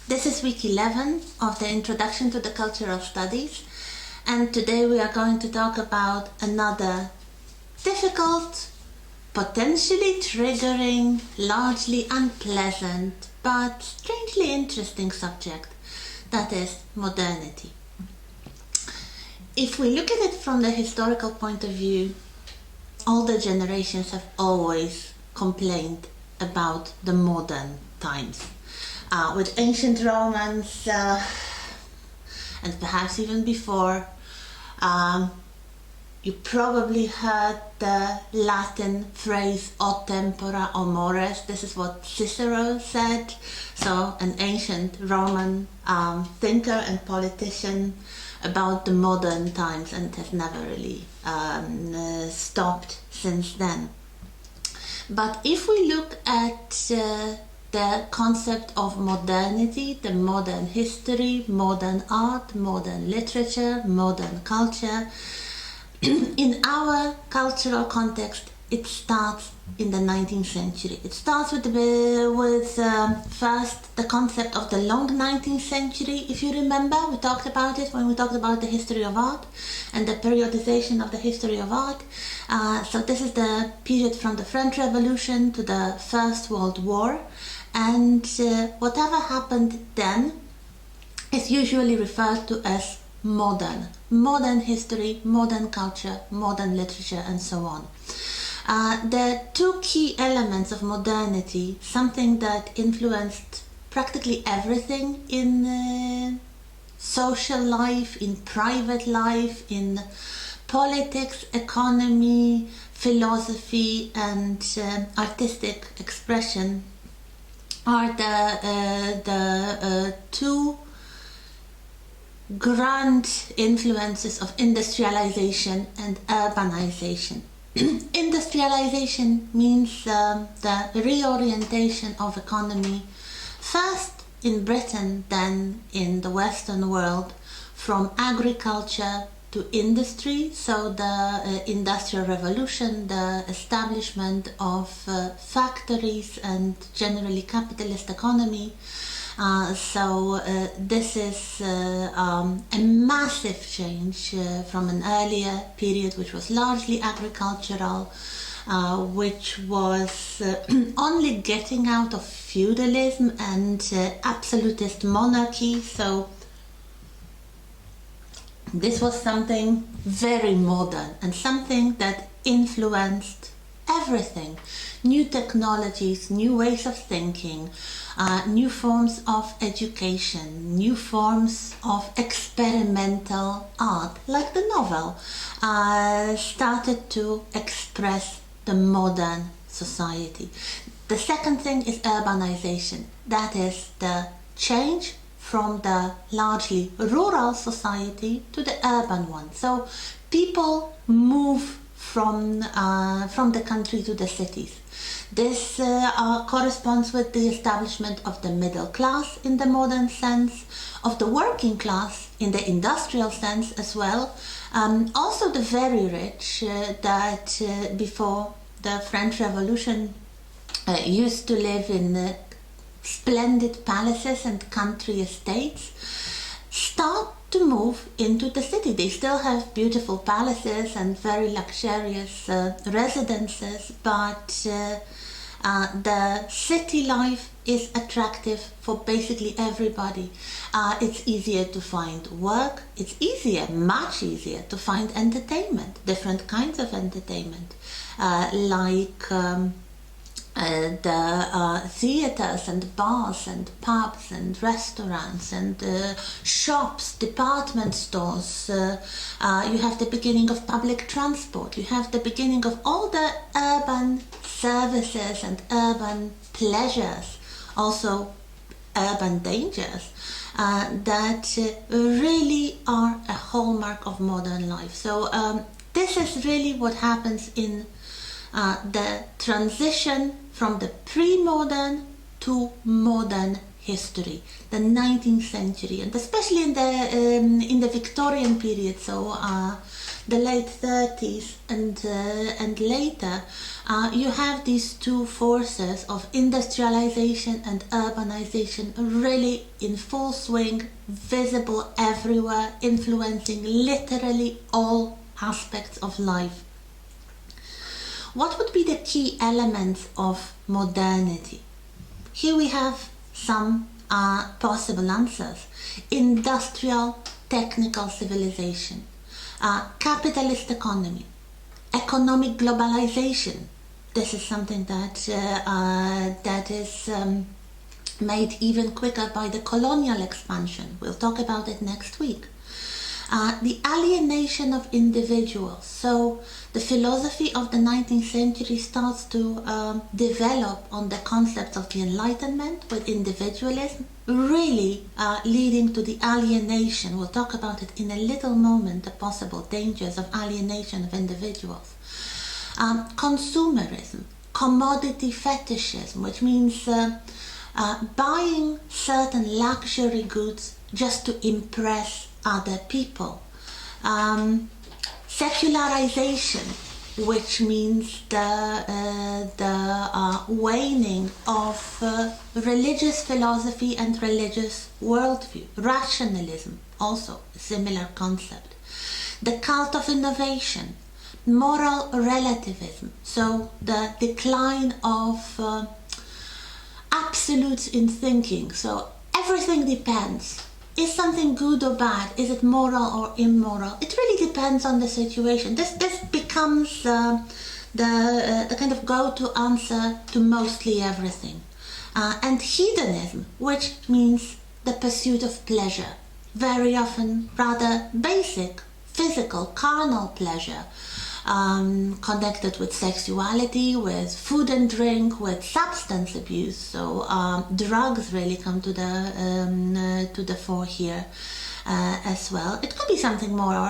This is week 11 of the Introduction to the Cultural Studies, and today we are going to talk about another difficult, potentially triggering, largely unpleasant, but strangely interesting subject, that is modernity. If we look at it from the historical point of view, older generations have always complained about the modern times. With ancient Romans and perhaps even before, you probably heard the Latin phrase o tempora o mores. This is what Cicero said, so an ancient Roman thinker and politician about the modern times, and it has never really stopped since then. But if we look at the concept of modernity, the modern history, modern art, modern literature, modern culture, in our cultural context, it starts in the 19th century. It starts with first the concept of the long 19th century. If you remember, we talked about it when we talked about the history of art and the periodization of the history of art. So this is the period from the French Revolution to the First World War, and whatever happened then is usually referred to as modern history, modern culture, modern literature, and so on. The two key elements of modernity, something that influenced practically everything in social life, in private life, in politics, economy, philosophy, and artistic expression, are the two grand influences of industrialization and urbanization. Industrialization means the reorientation of economy, first in Britain, then in the Western world, from agriculture to industry. So the Industrial Revolution, the establishment of factories and generally capitalist economy. This is a massive change from an earlier period which was largely agricultural, which was only getting out of feudalism and absolutist monarchy. So this was something very modern and something that influenced everything. New technologies, new ways of thinking, new forms of education, new forms of experimental art, like the novel, started to express the modern society. The second thing is urbanization. That is the change from the largely rural society to the urban one. So people move from the country to the cities. This corresponds with the establishment of the middle class in the modern sense, of the working class in the industrial sense as well. Also the very rich that before the French Revolution used to live in splendid palaces and country estates, start to move into the city. They still have beautiful palaces and very luxurious residences, but the city life is attractive for basically everybody. It's easier to find work, it's much easier to find entertainment, different kinds of entertainment, like the theaters and bars and pubs and restaurants and shops, department stores. You have the beginning of public transport. You have the beginning of all the urban services and urban pleasures, also urban dangers, that really are a hallmark of modern life. So this is really what happens in the transition from the pre-modern to modern history, the 19th century, and especially in the Victorian period, so the late 30s and later, you have these two forces of industrialization and urbanization really in full swing, visible everywhere, influencing literally all aspects of life. What would be the key elements of modernity? Here we have some possible answers. Industrial, technical civilization, capitalist economy, economic globalization. This is something that is made even quicker by the colonial expansion. We'll talk about it next week. The alienation of individuals. So the philosophy of the 19th century starts to develop on the concepts of the Enlightenment with individualism, really leading to the alienation. We'll talk about it in a little moment, the possible dangers of alienation of individuals. Consumerism, commodity fetishism, which means buying certain luxury goods just to impress other people. Secularization, which means the waning of religious philosophy and religious worldview. Rationalism, also a similar concept. The cult of innovation, moral relativism, so the decline of absolutes in thinking. So everything depends. Is something good or bad? Is it moral or immoral? It really depends on the situation. This becomes the kind of go-to answer to mostly everything. And hedonism, which means the pursuit of pleasure, very often rather basic, physical, carnal pleasure, connected with sexuality, with food and drink, with substance abuse. So drugs really come to the fore here as well. It could be something more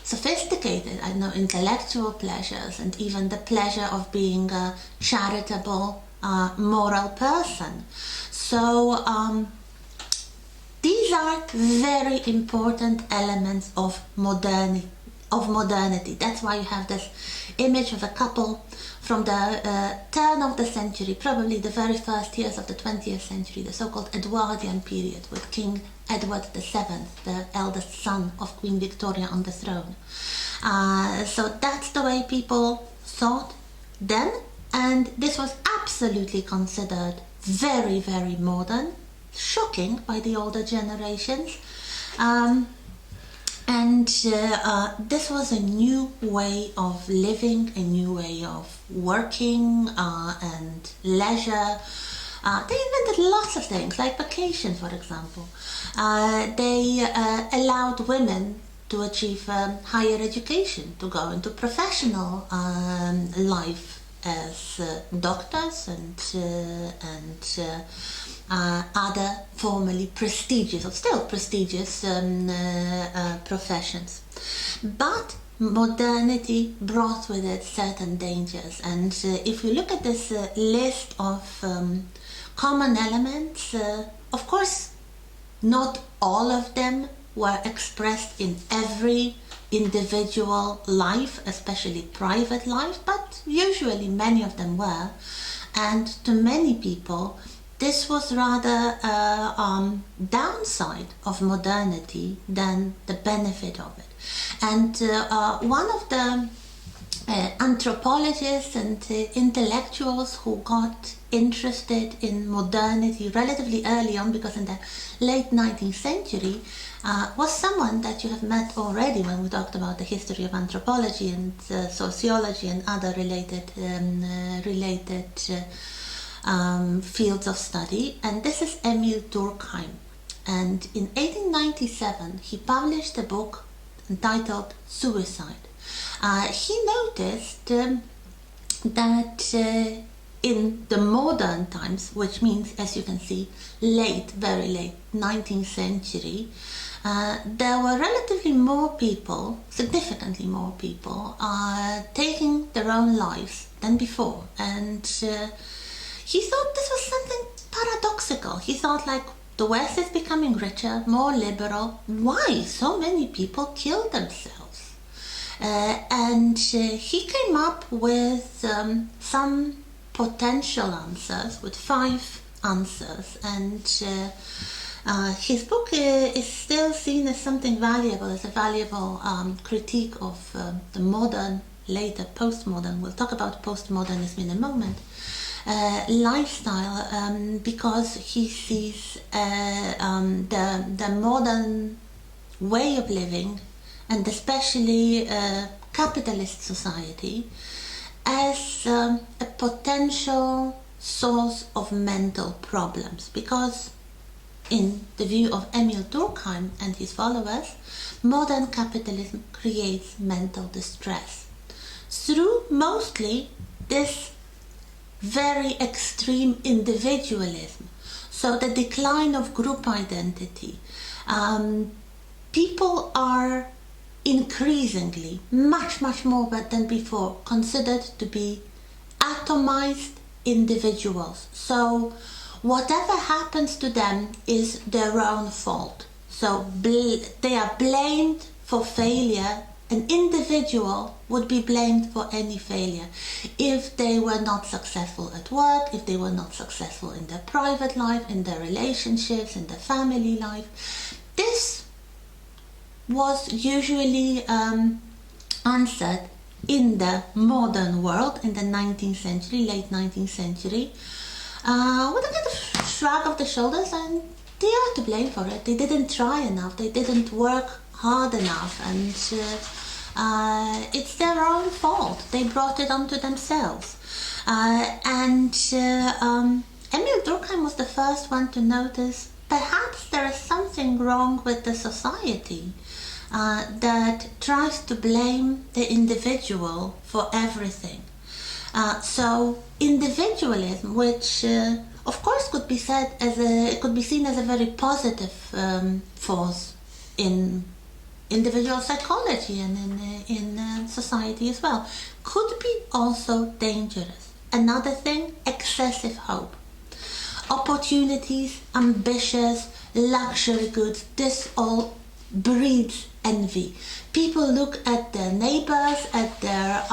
sophisticated, I don't know, intellectual pleasures, and even the pleasure of being a charitable, moral person. So these are very important elements of modernity. That's why you have this image of a couple from the turn of the century, probably the very first years of the 20th century, the so-called Edwardian period, with King Edward VII, the eldest son of Queen Victoria, on the throne. So that's the way people thought then, and this was absolutely considered very, very modern, shocking by the older generations. And this was a new way of living, a new way of working and leisure. They invented lots of things, like vacation, for example. They allowed women to achieve higher education, to go into professional life as doctors and other formerly prestigious, or still prestigious professions. But modernity brought with it certain dangers, and if you look at this list of common elements, of course not all of them were expressed in every individual life, especially private life, but usually many of them were, and to many people this was rather a downside of modernity than the benefit of it. And one of the anthropologists and intellectuals who got interested in modernity relatively early on, because in the late 19th century, was someone that you have met already when we talked about the history of anthropology and sociology and other related fields of study, and this is Emil Durkheim. And in 1897 he published a book entitled Suicide. He noticed that in the modern times, which means, as you can see, very late 19th century, there were relatively more people, significantly more people, taking their own lives than before. And he thought this was something paradoxical. He thought, like, the West is becoming richer, more liberal. Why so many people kill themselves? And he came up with some potential answers, with 5 answers, and his book is still seen as something valuable, as a valuable critique of the modern, later postmodern, we'll talk about postmodernism in a moment, lifestyle, because he sees the modern way of living, and especially capitalist society, as a potential source of mental problems, because in the view of Emil Durkheim and his followers, modern capitalism creates mental distress through mostly this very extreme individualism. So the decline of group identity. People are increasingly, much more than before, considered to be atomized individuals. So whatever happens to them is their own fault. So they are blamed for failure. An individual would be blamed for any failure. If they were not successful at work, if they were not successful in their private life, in their relationships, in their family life. This was usually answered in the modern world, in the 19th century, late 19th century, with a kind of shrug of the shoulders, and they are to blame for it. They didn't try enough, they didn't work hard enough, and it's their own fault. They brought it onto themselves. Emil Durkheim was the first one to notice perhaps there is something wrong with the society that tries to blame the individual for everything. So individualism, which of course could be seen as a very positive force in individual psychology and in society as well, could be also dangerous. Another thing, excessive hope. Opportunities, ambitious, luxury goods, this all breeds envy. People look at their neighbors, at their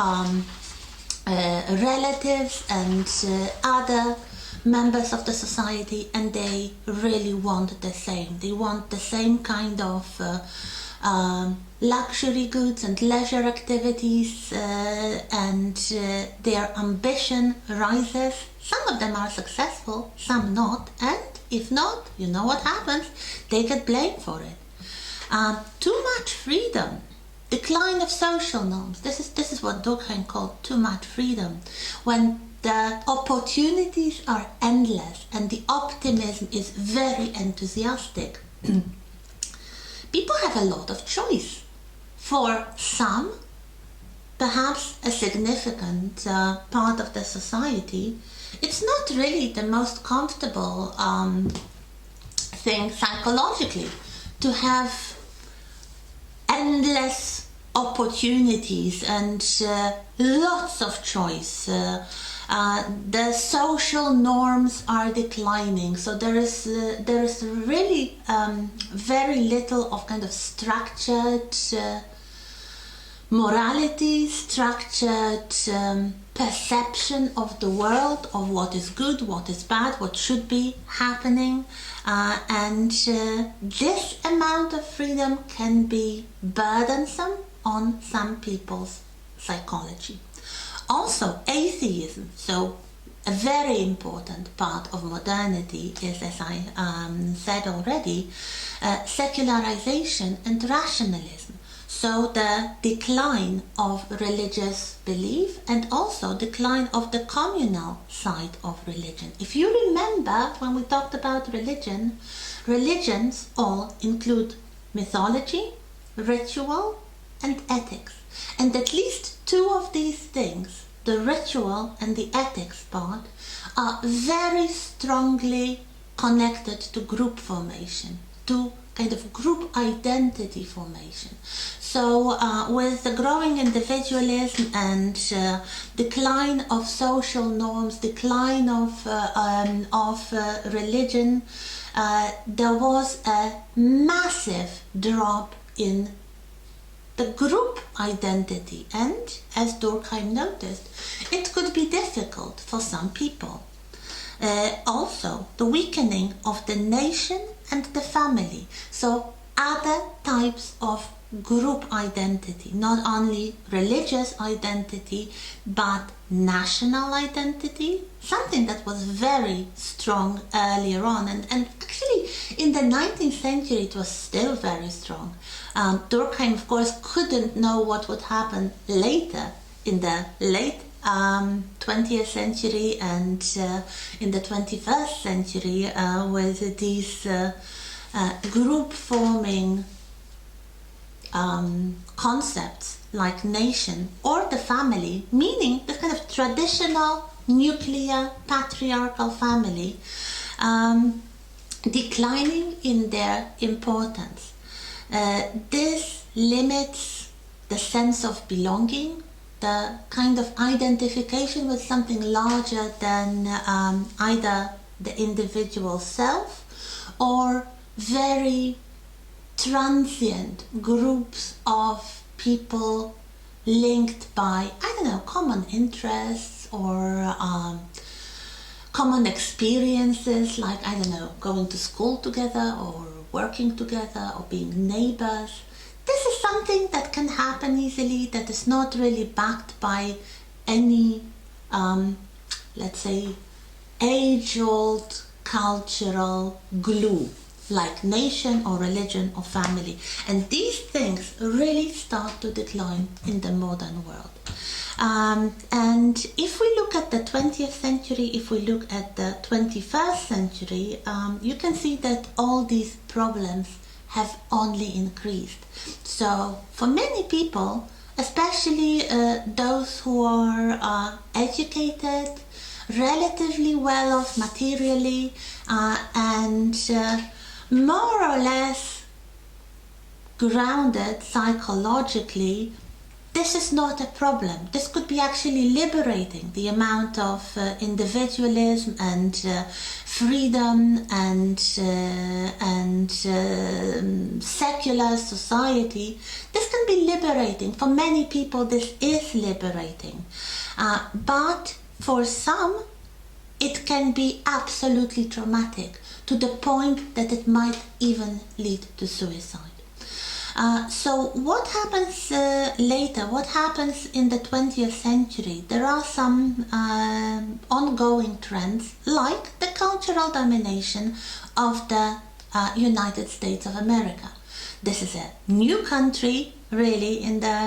relatives and other members of the society, and they really want the same. They want the same kind of luxury goods and leisure activities, and their ambition rises. Some of them are successful, some not, and if not, you know what happens, they get blamed for it. Too much freedom, decline of social norms. This is what Durkheim called too much freedom. When the opportunities are endless and the optimism is very enthusiastic, people have a lot of choice. For some, perhaps a significant part of the society, it's not really the most comfortable thing psychologically to have endless opportunities and lots of choice. The social norms are declining, so there is really very little of kind of structured morality, structured perception of the world, of what is good, what is bad, what should be happening, and this amount of freedom can be burdensome on some people's psychology. Also, atheism. So a very important part of modernity is, as I said already, secularization and rationalism. So the decline of religious belief and also decline of the communal side of religion. If you remember when we talked about religion, religions all include mythology, ritual, and ethics. And at least two of these things, the ritual and the ethics part, are very strongly connected to group formation, to kind of group identity formation. So with the growing individualism and decline of social norms, decline of religion, there was a massive drop in the group identity, and as Durkheim noticed, it could be difficult for some people. Also, the weakening of the nation and the family, so other types of group identity, not only religious identity, but national identity, something that was very strong earlier on, and actually in the 19th century it was still very strong. Durkheim, of course, couldn't know what would happen later in the late 20th century and in the 21st century with these group forming concepts like nation or the family, meaning the kind of traditional nuclear patriarchal family, declining in their importance. This limits the sense of belonging, the kind of identification with something larger than either the individual self or very transient groups of people linked by, I don't know, common interests or common experiences, like, I don't know, going to school together or working together or being neighbors. This is something that can happen easily, that is not really backed by any, let's say, age-old cultural glue, like nation or religion or family. And these things really start to decline in the modern world. And if we look at the 20th century, if we look at the 21st century, you can see that all these problems have only increased. So for many people, especially those who are educated, relatively well off materially, and more or less grounded psychologically, this is not a problem. This could be actually liberating, the amount of individualism and freedom and secular society. This can be liberating. For many people, this is liberating. But for some, it can be absolutely traumatic, to the point that it might even lead to suicide. So what happens later? What happens in the 20th century? There are some ongoing trends, like the cultural domination of the United States of America. This is a new country, really. In the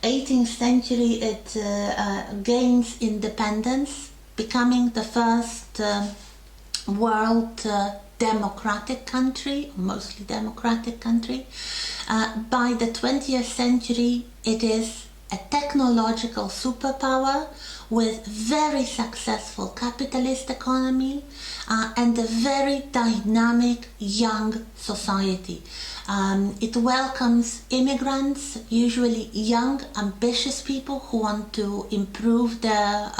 18th century, it gains independence, becoming the first world democratic country, mostly democratic country. By the 20th century, it is a technological superpower with very successful capitalist economy and a very dynamic young society. It welcomes immigrants, usually young, ambitious people who want to improve their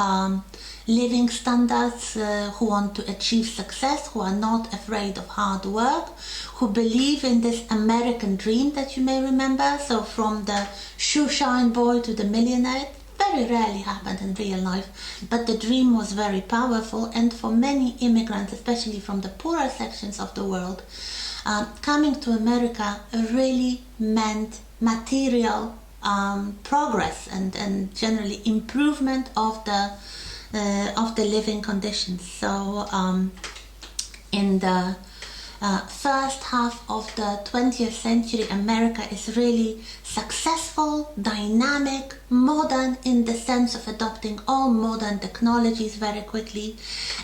living standards, who want to achieve success, who are not afraid of hard work, who believe in this American dream that you may remember. So from the shoeshine boy to the millionaire, very rarely happened in real life, but the dream was very powerful. And for many immigrants, especially from the poorer sections of the world, coming to America really meant material progress and generally improvement of the living conditions. So in the first half of the 20th century, America is really successful, dynamic, modern in the sense of adopting all modern technologies very quickly.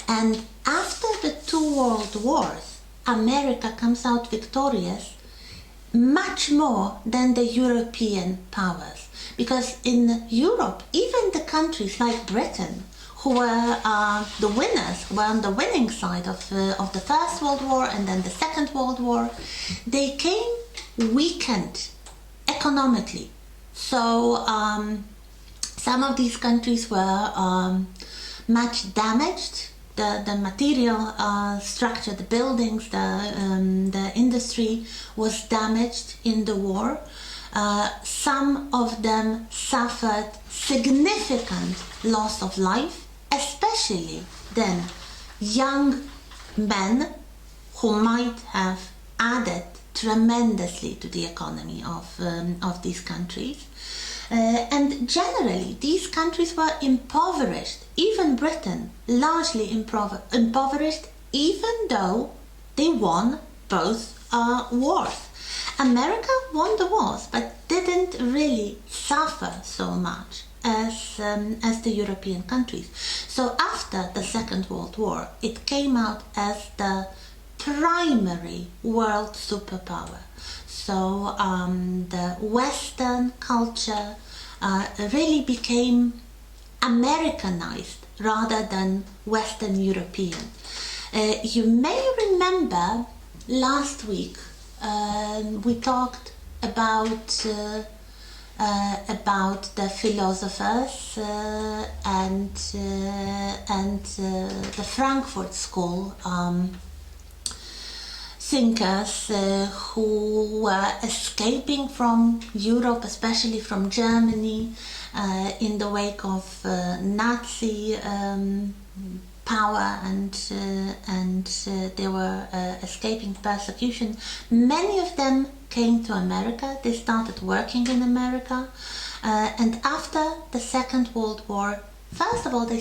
And after the two world wars, America comes out victorious much more than the European powers. Because in Europe, even the countries like Britain, who were the winners, who were on the winning side of the First World War and then the Second World War, they came weakened economically. So some of these countries were much damaged. The material structure, the buildings, the industry was damaged in the war. Some of them suffered significant loss of life, especially then young men who might have added tremendously to the economy of these countries. And generally, these countries were impoverished. Even Britain, largely impoverished, even though they won both wars. America won the wars, but didn't really suffer so much as the European countries. So after the Second World War, it came out as the primary world superpower. So the Western culture really became Americanized rather than Western European. You may remember last week we talked about the philosophers and the Frankfurt School thinkers who were escaping from Europe, especially from Germany, in the wake of Nazi power, and they were escaping persecution. Many of them came to America. They started working in America, and after the Second World War, first of all, they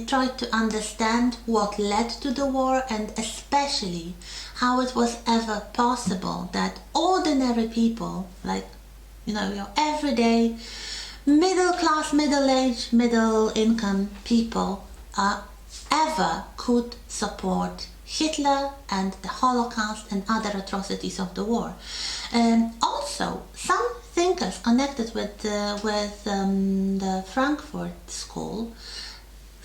tried to understand what led to the war, and especially how it was ever possible that ordinary people, like, your everyday middle class, middle-aged, middle-income people, ever could support Hitler and the Holocaust and other atrocities of the war. Also, some thinkers connected with the Frankfurt School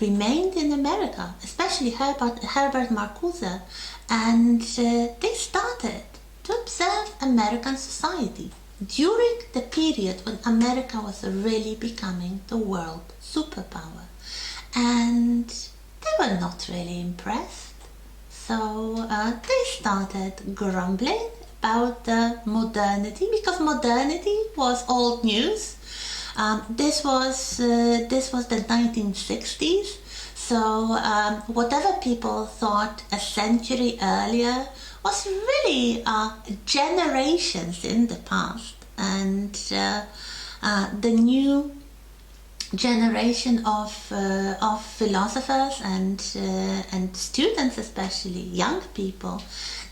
remained in America, especially Herbert Marcuse, and they started to observe American society during the period when America was really becoming the world superpower. And they were not really impressed. So they started grumbling about the modernity, because modernity was old news. This was the 1960s. So whatever people thought a century earlier was really generations in the past, and the new generation of philosophers and students, especially young people,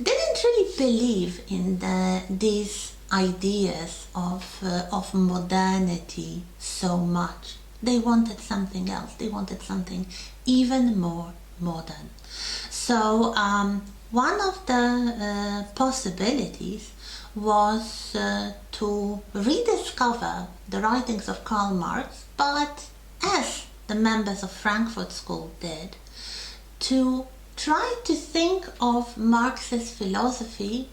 didn't really believe in these ideas of modernity so much. They wanted something else. They wanted something even more modern. So one of the possibilities was to rediscover the writings of Karl Marx, but as the members of Frankfurt School did, to try to think of Marx's philosophy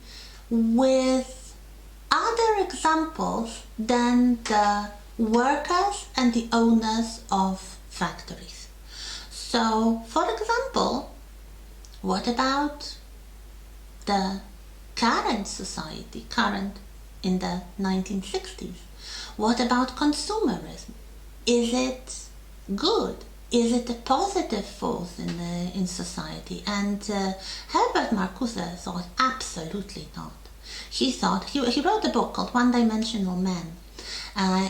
with other examples than the workers and the owners of factories. So, for example, what about the current society, current in the 1960s? What about consumerism? Is it good? Is it a positive force in society? And Herbert Marcuse thought absolutely not. He wrote a book called One-Dimensional Man,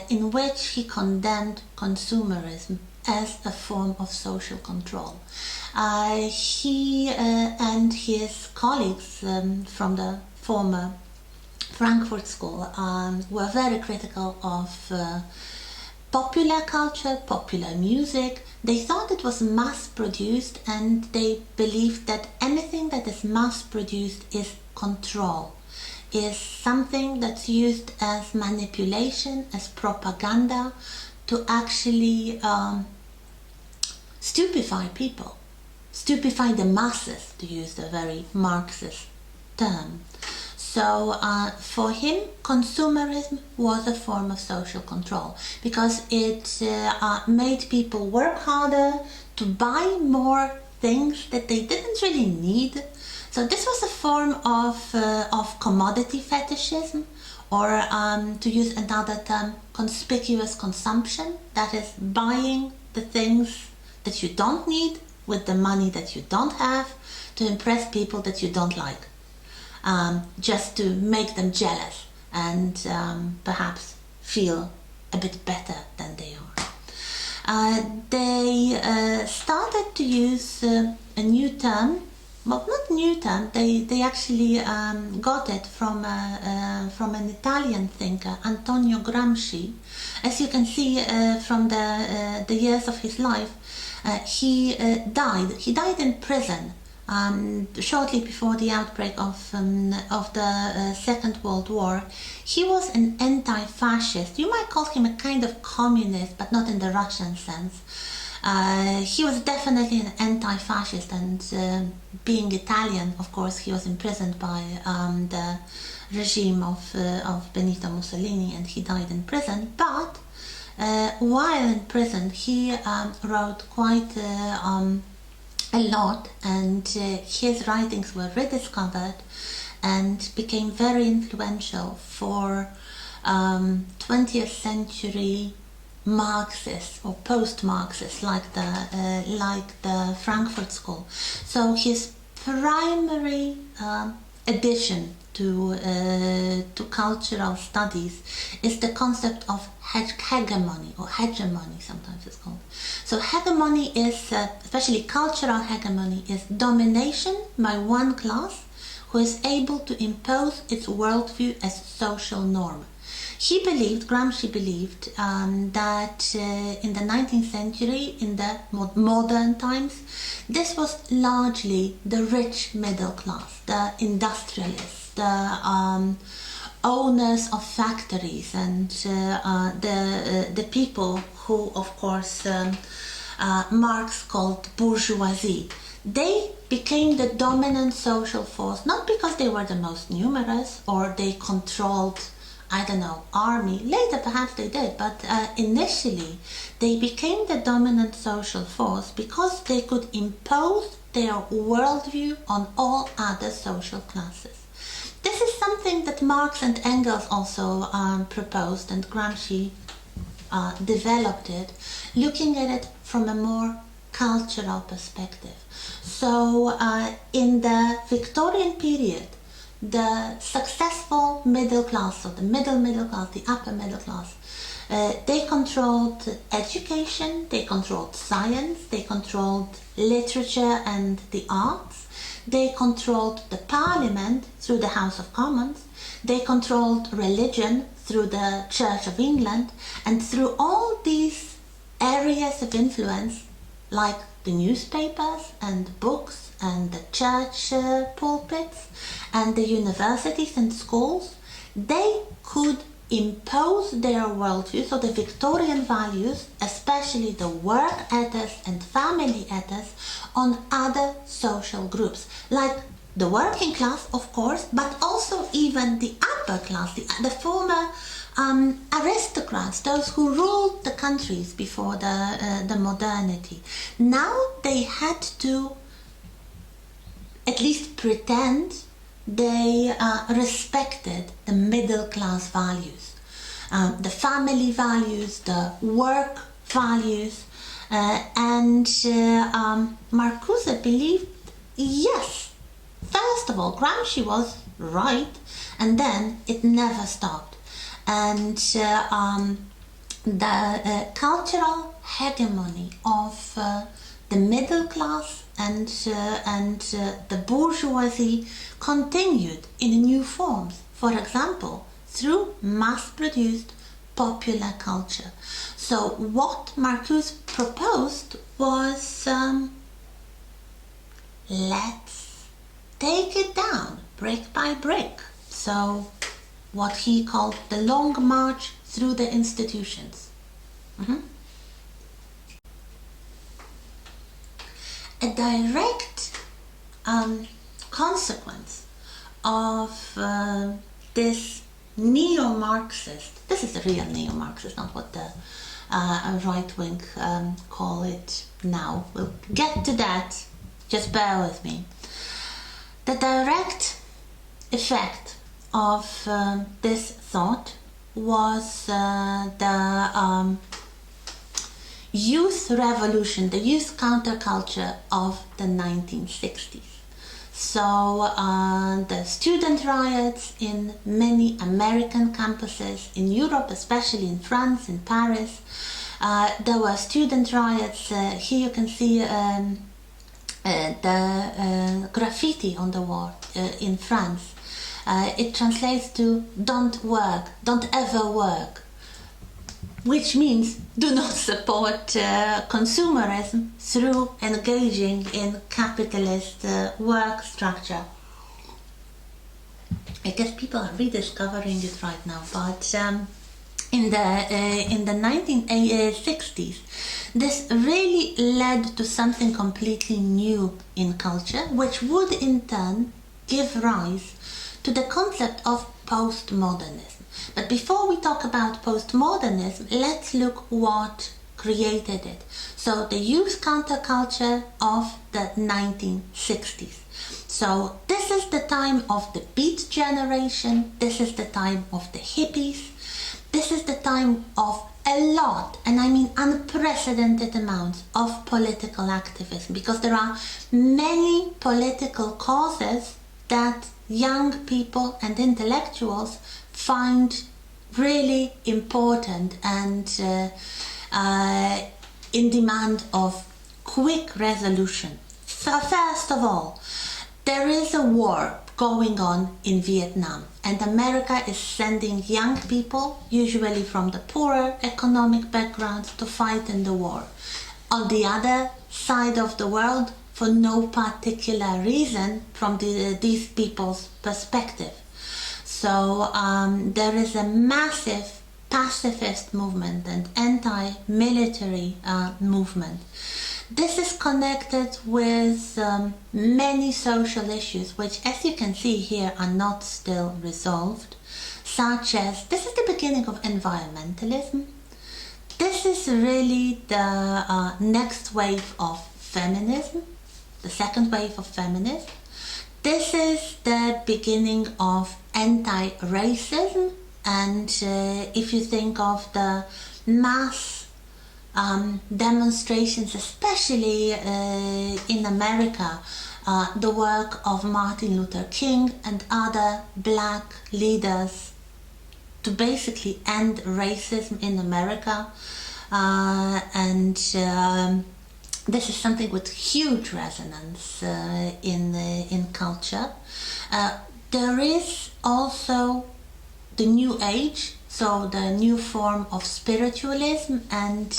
in which he condemned consumerism as a form of social control. He and his colleagues from the former Frankfurt School were very critical of popular culture, popular music. They thought it was mass-produced, and they believed that anything that is mass-produced is control, is something that's used as manipulation, as propaganda, to actually stupefy people, stupefy the masses, to use the very Marxist term. So for him, consumerism was a form of social control because it made people work harder to buy more things that they didn't really need. So this was a form of commodity fetishism, or to use another term, conspicuous consumption. That is, buying the things that you don't need with the money that you don't have to impress people that you don't like, just to make them jealous and perhaps feel a bit better than they are. They started to use a new term. Well, not new term, they actually got it from an Italian thinker, Antonio Gramsci. As you can see from the years of his life, he died in prison shortly before the outbreak of the Second World War. He was an anti-fascist. You might call him a kind of communist, but not in the Russian sense. He was definitely an anti-fascist, and being Italian, of course, he was imprisoned by the regime of Benito Mussolini, and he died in prison. But while in prison, he wrote quite a lot, and his writings were rediscovered and became very influential for 20th century Marxists or post-Marxists like the Frankfurt School. So his primary addition to cultural studies is the concept of hegemony, or hegemony sometimes it's called. So hegemony is, especially cultural hegemony, is domination by one class who is able to impose its worldview as social norm. Gramsci believed that in the 19th century, in the modern times, this was largely the rich middle class, the industrialists, the owners of factories, and the people who, of course, Marx called bourgeoisie. They became the dominant social force, not because they were the most numerous or they controlled, I don't know, army. Later perhaps they did, but initially they became the dominant social force because they could impose their worldview on all other social classes. This is something that Marx and Engels also proposed, and Gramsci developed it, looking at it from a more cultural perspective. So in the Victorian period, the successful middle class, or the middle class, the upper middle class, they controlled education, they controlled science, they controlled literature and the arts, they controlled the parliament through the House of Commons, they controlled religion through the Church of England, and through all these areas of influence, like the newspapers and books and the church pulpits and the universities and schools, they could impose their worldview, so the Victorian values, especially the work ethos and family ethos, on other social groups, like the working class, of course, but also even the upper class, the former aristocrats, those who ruled the countries before the modernity. Now they had to at least pretend they respected the middle class values, the family values, the work values, and Marcuse believed, yes, first of all, Gramsci was right, and then it never stopped. And the cultural hegemony of the middle class and the bourgeoisie continued in new forms. For example, through mass-produced popular culture. So what Marcuse proposed was, let's take it down brick by brick. So what he called the long march through the institutions. a direct consequence of this neo-Marxist, this is the real neo-Marxist, not what the right-wing call it now. We'll get to that, just bear with me. The direct effect of this thought was the youth revolution, the youth counterculture of the 1960s. So the student riots in many American campuses, in Europe, especially in France, in Paris. There were student riots. Here you can see the graffiti on the wall in France. It translates to "don't work, don't ever work," which means do not support consumerism through engaging in capitalist work structure. I guess people are rediscovering it right now, but in the 1960s, this really led to something completely new in culture, which would in turn give rise to the concept of postmodernism. But before we talk about postmodernism, let's look what created it. So the youth counterculture of the 1960s. So this is the time of the Beat generation, this is the time of the hippies, this is the time of a lot, and I mean unprecedented amounts of political activism, because there are many political causes that young people and intellectuals find really important and in demand of quick resolution. So first of all, there is a war going on in Vietnam, and America is sending young people, usually from the poorer economic backgrounds, to fight in the war. On the other side of the world, for no particular reason from these people's perspective. So there is a massive pacifist movement and anti-military movement. This is connected with many social issues which, as you can see here, are not still resolved, such as, this is the beginning of environmentalism. This is really the next wave of feminism, the second wave of feminism. This is the beginning of anti-racism, and if you think of the mass demonstrations, especially in America, the work of Martin Luther King and other black leaders to basically end racism in America, and this is something with huge resonance in culture. There is also the New Age, so the new form of spiritualism, and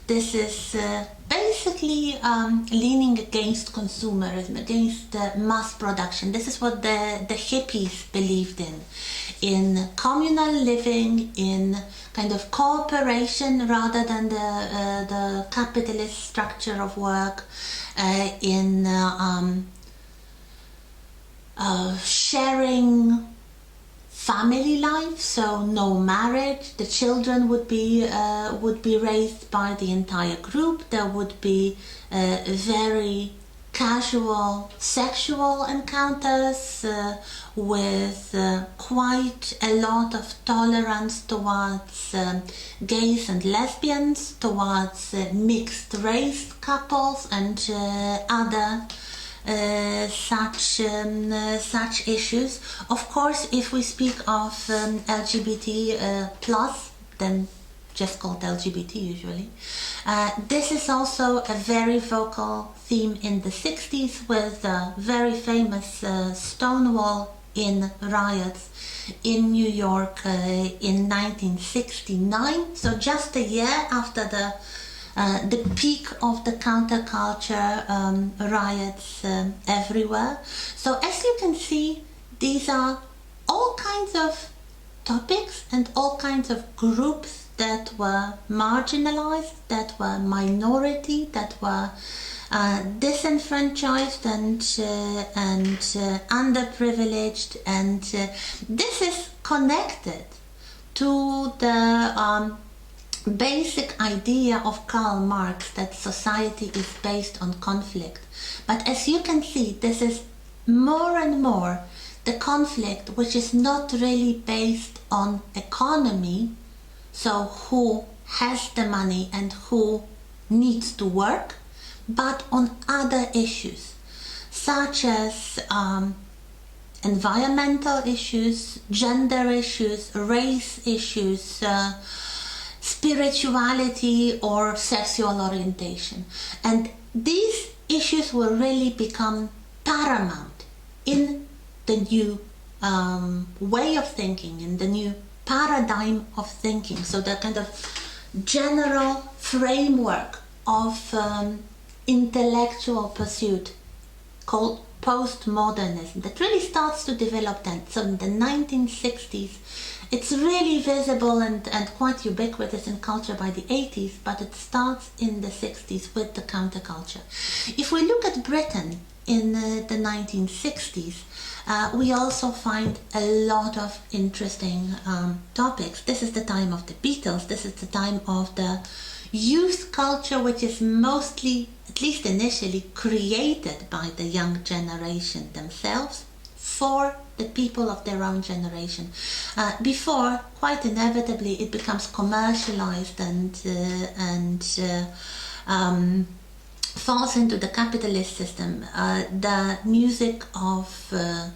this is basically leaning against consumerism, against mass production. This is what the hippies believed in communal living, in kind of cooperation rather than the capitalist structure of work, in sharing family life, so no marriage. The children would be raised by the entire group. There would be very casual sexual encounters with quite a lot of tolerance towards gays and lesbians, towards mixed race couples and other such issues. Of course, if we speak of LGBT plus, then just called LGBT usually. This is also a very vocal theme in the 60s with the very famous Stonewall Inn riots in New York in 1969. So just a year after the peak of the counterculture riots everywhere. So as you can see, these are all kinds of topics and all kinds of groups that were marginalized, that were minority, that were disenfranchised and underprivileged, and this is connected to the basic idea of Karl Marx that society is based on conflict. But as you can see, this is more and more the conflict which is not really based on economy, so who has the money and who needs to work, but on other issues such as environmental issues, gender issues, race issues, spirituality or sexual orientation. And these issues will really become paramount in the new way of thinking, in the new paradigm of thinking. So the kind of general framework of intellectual pursuit called postmodernism that really starts to develop then. So in the 1960s, it's really visible and quite ubiquitous in culture by the 80s, but it starts in the 60s with the counterculture. If we look at Britain in the 1960s, we also find a lot of interesting topics. This is the time of the Beatles. This is the time of the youth culture, which is mostly, at least initially, created by the young generation themselves for the people of their own generation. Before, quite inevitably, it becomes commercialized and falls into the capitalist system. The music of the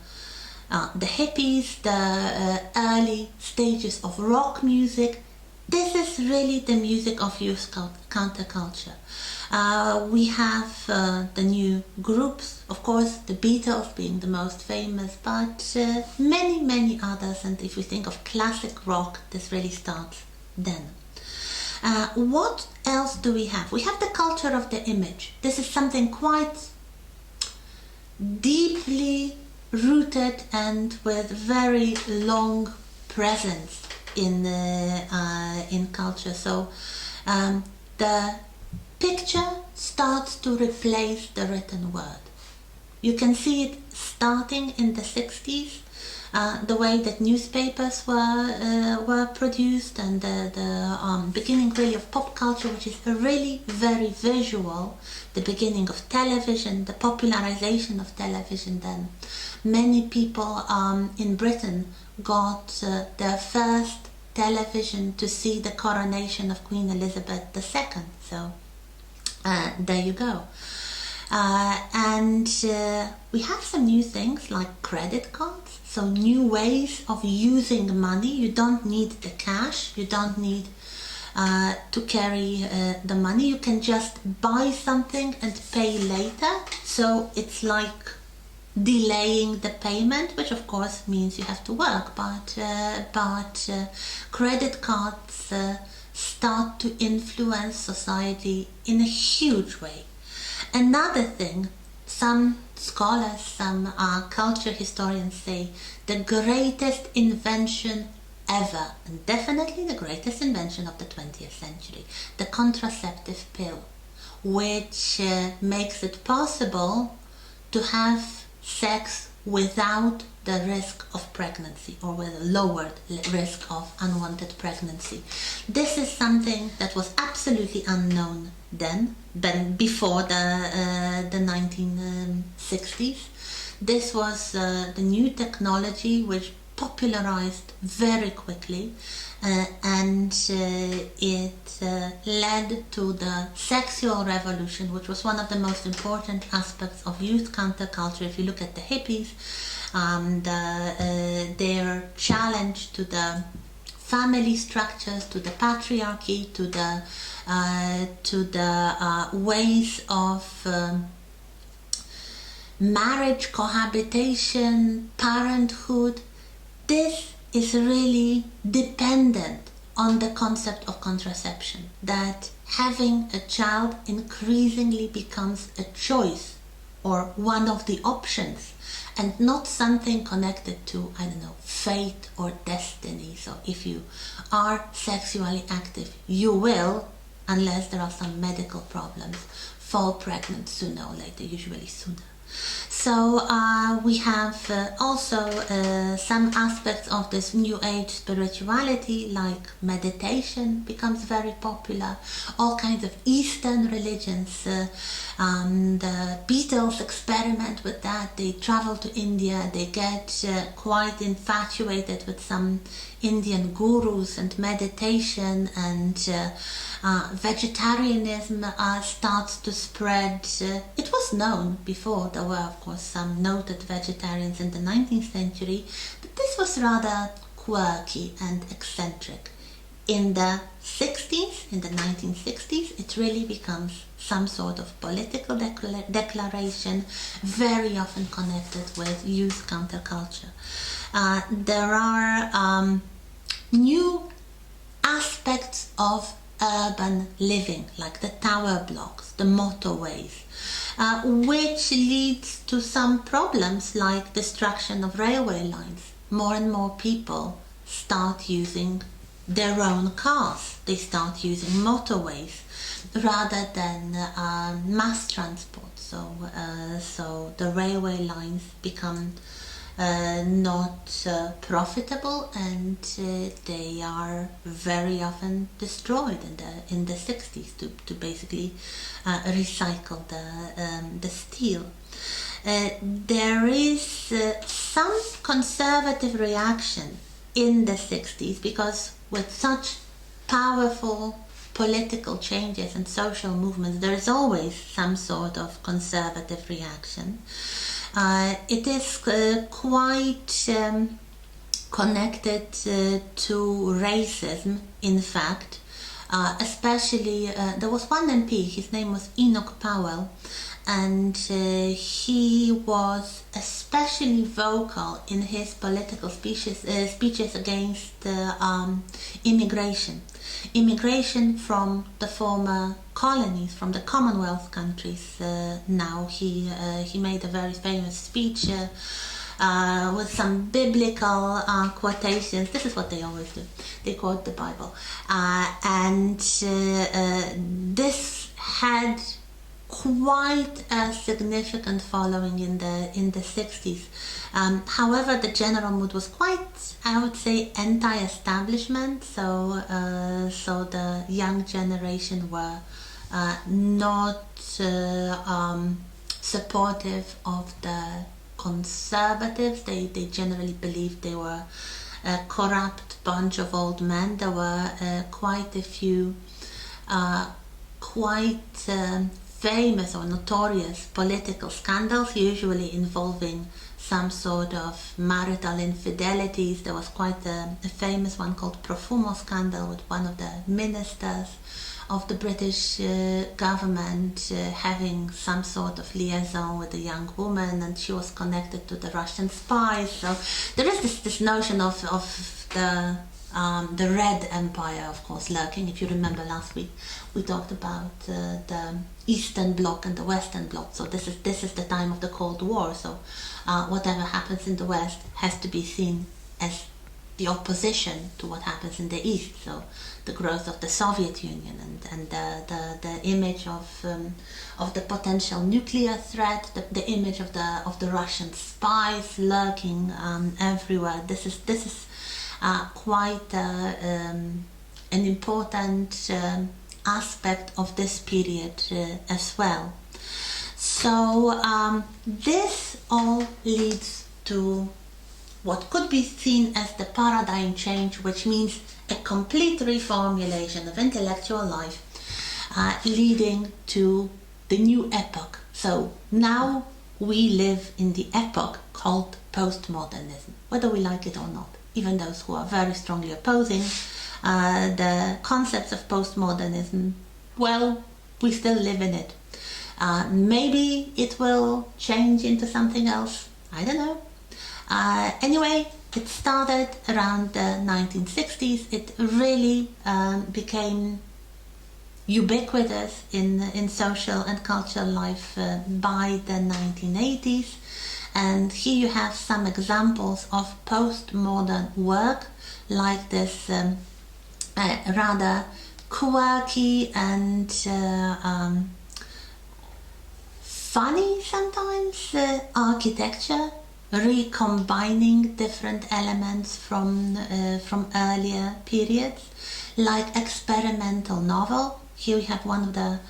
hippies, the early stages of rock music, this is really the music of youth counterculture. We have the new groups, of course, the Beatles being the most famous, but many others. And if we think of classic rock, this really starts then. What else do we have? We have the culture of the image. This is something quite deeply rooted and with very long presence in culture. So the picture starts to replace the written word. You can see it starting in the 60s, the way that newspapers were produced, and the beginning really of pop culture, which is really very visual, the beginning of television, the popularization of television. Then many people in Britain got their first television to see the coronation of Queen Elizabeth II. So there you go. And we have some new things like credit cards, so new ways of using money. You don't need the cash, you don't need to carry the money. You can just buy something and pay later. So it's like delaying the payment, which of course means you have to work, but credit cards start to influence society in a huge way. Another thing, some scholars, some culture historians say the greatest invention ever, and definitely the greatest invention of the 20th century, the contraceptive pill, which makes it possible to have sex without the risk of pregnancy, or with a lowered risk of unwanted pregnancy. This is something that was absolutely unknown then, before the 1960s. This was the new technology which popularized very quickly, and it led to the sexual revolution, which was one of the most important aspects of youth counterculture. If you look at the hippies, their challenge to the family structures, to the patriarchy, to the ways of marriage, cohabitation, parenthood, this is really dependent on the concept of contraception, that having a child increasingly becomes a choice or one of the options, and not something connected to, I don't know, fate or destiny. So if you are sexually active, you will, unless there are some medical problems, fall pregnant sooner or later, usually sooner. So we have also some aspects of this New Age spirituality, like meditation becomes very popular, all kinds of Eastern religions. The Beatles experiment with that. They travel to India, they get quite infatuated with some Indian gurus and meditation, and vegetarianism starts to spread. It was known before. There were, of course, some noted vegetarians in the 19th century, but this was rather quirky and eccentric. In the 60s, in the 1960s, it really becomes some sort of political declaration, very often connected with youth counterculture. There are new aspects of urban living, like the tower blocks, the motorways, which leads to some problems like destruction of railway lines. More and more people start using their own cars. They start using motorways rather than mass transport. So the railway lines become not profitable, and they are very often destroyed in the 60s to basically recycle the steel. There is some conservative reaction in the 60s, because with such powerful political changes and social movements, there is always some sort of conservative reaction. It is quite connected to racism, in fact. Especially, there was one MP, his name was Enoch Powell, and he was especially vocal in his political speeches against immigration from the former colonies, from the Commonwealth countries. Now he made a very famous speech with some biblical quotations. This is what they always do. They quote the Bible, and this had quite a significant following in the 60s. However, the general mood was quite, I would say, anti-establishment. So the young generation were not supportive of the conservatives. They generally believed they were a corrupt bunch of old men. There were quite a few famous or notorious political scandals, usually involving some sort of marital infidelities. There was quite a famous one called Profumo scandal, with one of the ministers of the British government having some sort of liaison with a young woman, and she was connected to the Russian spies. So there is this notion of the Red Empire, of course, lurking. If you remember last week, we talked about the Eastern Bloc and the Western Bloc. So this is the time of the Cold War. So whatever happens in the West has to be seen as the opposition to what happens in the East. So the growth of the Soviet Union and the image of the potential nuclear threat, the image of the Russian spies lurking everywhere. This is quite an important aspect of this period as well. So this all leads to what could be seen as the paradigm change, which means a complete reformulation of intellectual life, leading to the new epoch. So now we live in the epoch called postmodernism, whether we like it or not. Even those who are very strongly opposing the concepts of postmodernism, well, we still live in it. Maybe it will change into something else, I don't know. Anyway, it started around the 1960s. It really became ubiquitous in social and cultural life by the 1980s. And here you have some examples of postmodern work, like this rather quirky and funny sometimes, architecture, recombining different elements from earlier periods, like experimental novel. Here we have one of the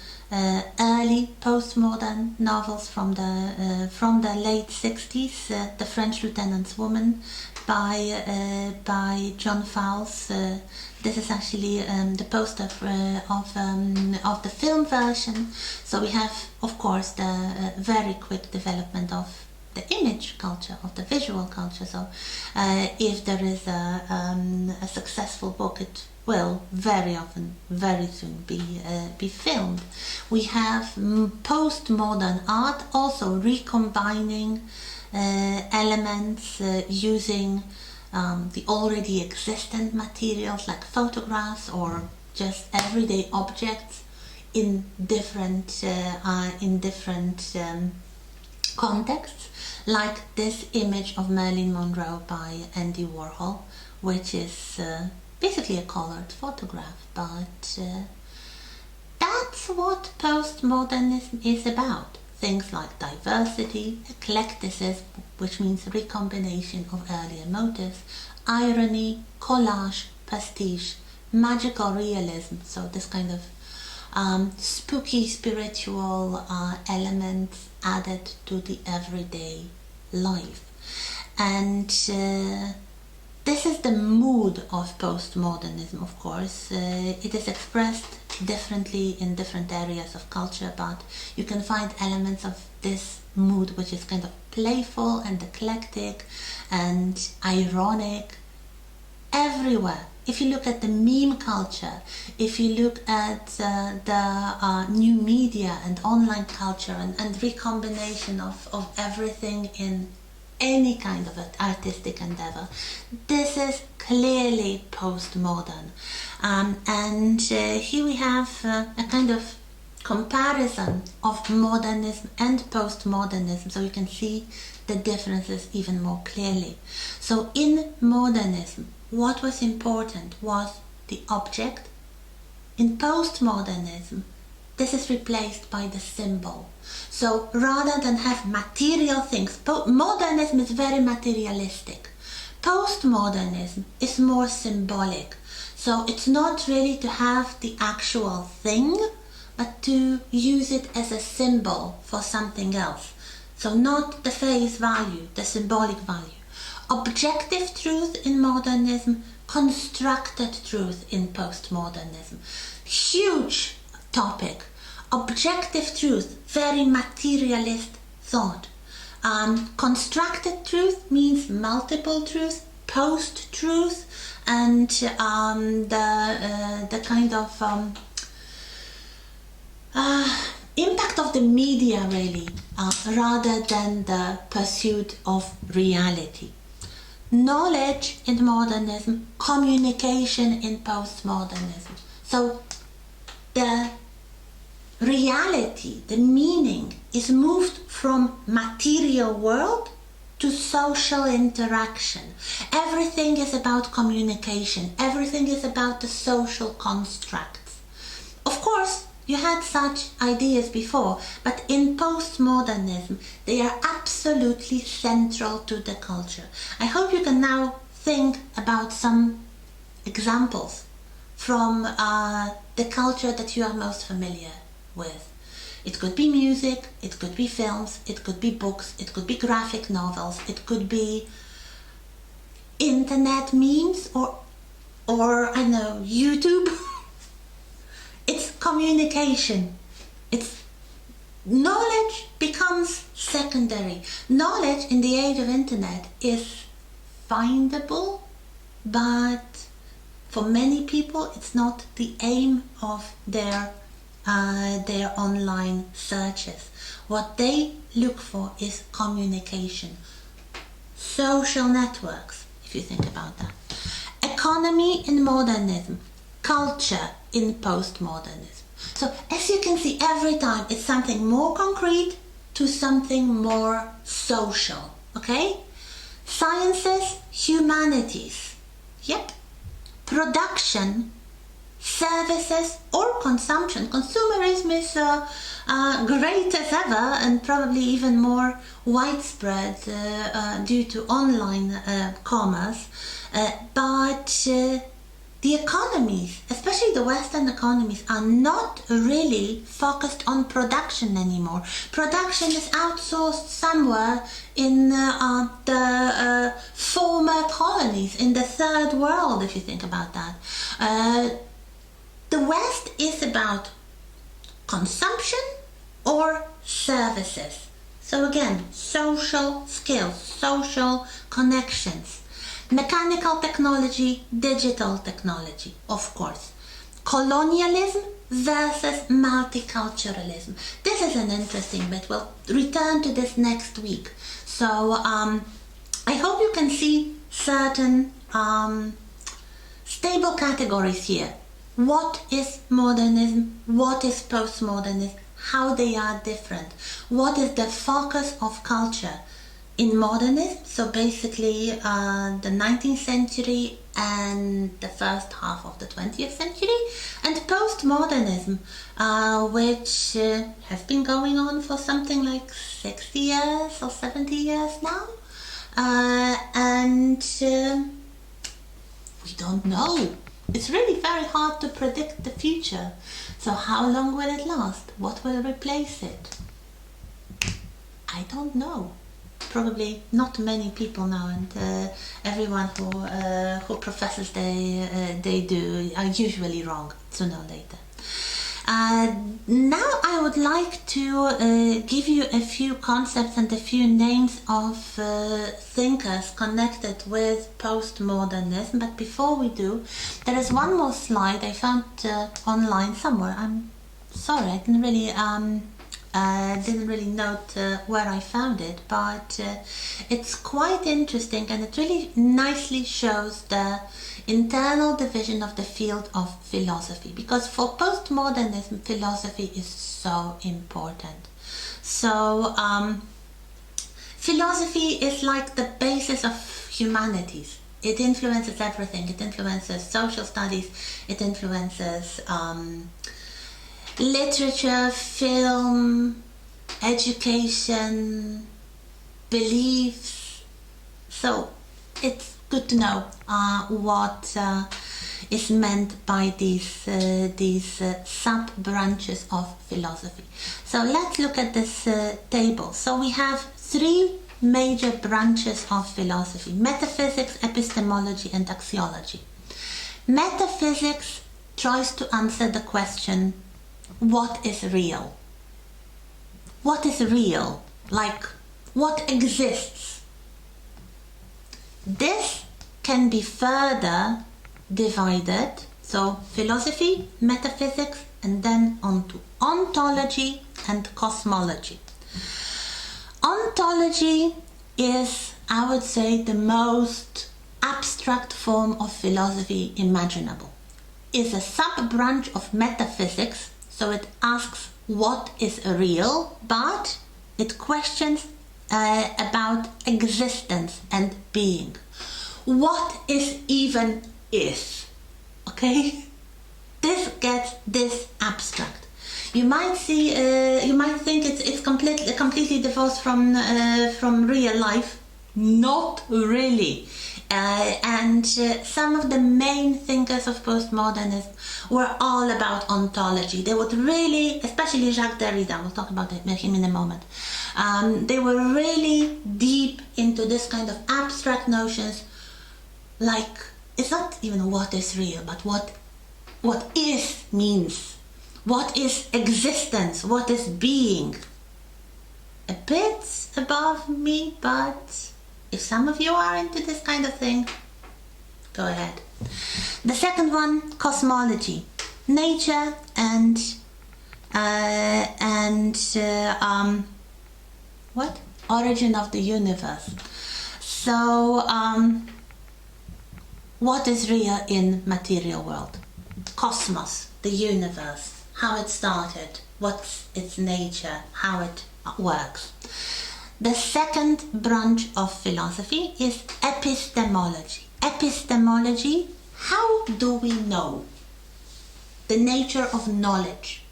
early postmodern novels from the late 60s, The French Lieutenant's Woman by John Fowles. This is actually the poster of the film version. So we have, of course, the very quick development of the image culture, of the visual culture. So if there is a successful book, it will very often, very soon be filmed. We have postmodern art also recombining elements using the already existent materials like photographs or just everyday objects in different contexts, like this image of Marilyn Monroe by Andy Warhol, which is basically a colored photograph, but that's what postmodernism is about. Things like diversity, eclecticism, which means recombination of earlier motifs, irony, collage, pastiche, magical realism, so this kind of spooky spiritual elements added to the everyday life. And this is the mood of postmodernism, of course. It is expressed differently in different areas of culture, but you can find elements of this mood which is kind of playful and eclectic and ironic everywhere. If you look at the meme culture, if you look at the new media and online culture and recombination of everything in any kind of artistic endeavor, this is clearly postmodern. And here we have a kind of comparison of modernism and postmodernism, so you can see the differences even more clearly. So in modernism, what was important was the object. In postmodernism, this is replaced by the symbol. So rather than have material things, modernism is very materialistic. Postmodernism is more symbolic. So it's not really to have the actual thing, but to use it as a symbol for something else. So not the face value, the symbolic value. Objective truth in modernism, constructed truth in postmodernism. Huge topic. Objective truth, very materialist thought. Constructed truth means multiple truth, post-truth, and the kind of impact of the media, really, rather than the pursuit of reality. Knowledge in modernism, communication in postmodernism. So the reality, the meaning, is moved from material world to social interaction. Everything is about communication. Everything is about the social constructs. Of course, you had such ideas before, but in postmodernism, they are absolutely central to the culture. I hope you can now think about some examples from the culture that you are most familiar with. It could be music, it could be films, it could be books, it could be graphic novels, it could be internet memes or I don't know, YouTube. It's communication. It's knowledge becomes secondary. Knowledge in the age of internet is findable, but for many people it's not the aim of their online searches. What they look for is communication. Social networks, if you think about that. Economy in modernism. Culture in postmodernism. So as you can see, every time it's something more concrete to something more social. Okay? Sciences, humanities. Yep. Production, services or consumption. Consumerism is great as ever and probably even more widespread due to online commerce, but the economies, especially the Western economies, are not really focused on production anymore. Production is outsourced somewhere in the former colonies, in the third world, if you think about that. The West is about consumption or services. So again, social skills, social connections. Mechanical technology, digital technology, of course. Colonialism versus multiculturalism. This is an interesting bit. We'll return to this next week. So I hope you can see certain stable categories here. What is modernism? What is postmodernism? How they are different? What is the focus of culture in modernism? So basically the 19th century and the first half of the 20th century, and postmodernism, which has been going on for something like 60 years or 70 years now, and we don't know. It's really very hard to predict the future. So how long will it last? What will replace it? I don't know. Probably not many people know, and everyone who professes they do are usually wrong sooner or later. Now I would like to give you a few concepts and a few names of thinkers connected with postmodernism, but before we do, there is one more slide I found online somewhere. I'm sorry, I didn't really note where I found it, but it's quite interesting, and it really nicely shows the internal division of the field of philosophy, because for postmodernism philosophy is so important. So philosophy is like the basis of humanities. It influences everything. It influences social studies, it influences literature, film, education, beliefs. So it's good to know what is meant by these sub-branches of philosophy. So let's look at this table. So we have three major branches of philosophy: metaphysics, epistemology, and axiology. Metaphysics tries to answer the question, what is real? What is real? Like, what exists? This can be further divided. So philosophy, metaphysics, and then onto ontology and cosmology. Ontology is, I would say, the most abstract form of philosophy imaginable. It's a sub-branch of metaphysics. So it asks what is real, but it questions about existence and being. What is even is? Okay? This gets this abstract. You might see, you might think it's completely divorced from real life. Not really. And some of the main thinkers of postmodernism were all about ontology. They would really, especially Jacques Derrida, we'll talk about him in a moment, they were really deep into this kind of abstract notions, like, it's not even what is real, but what is means. What is existence? What is being? A bit above me, but if some of you are into this kind of thing, go ahead. The second one, cosmology, nature and what? Origin of the universe. So, what is real in material world? Cosmos, the universe, how it started, what's its nature, how it works. The second branch of philosophy is epistemology. Epistemology, how do we know? the nature of knowledge.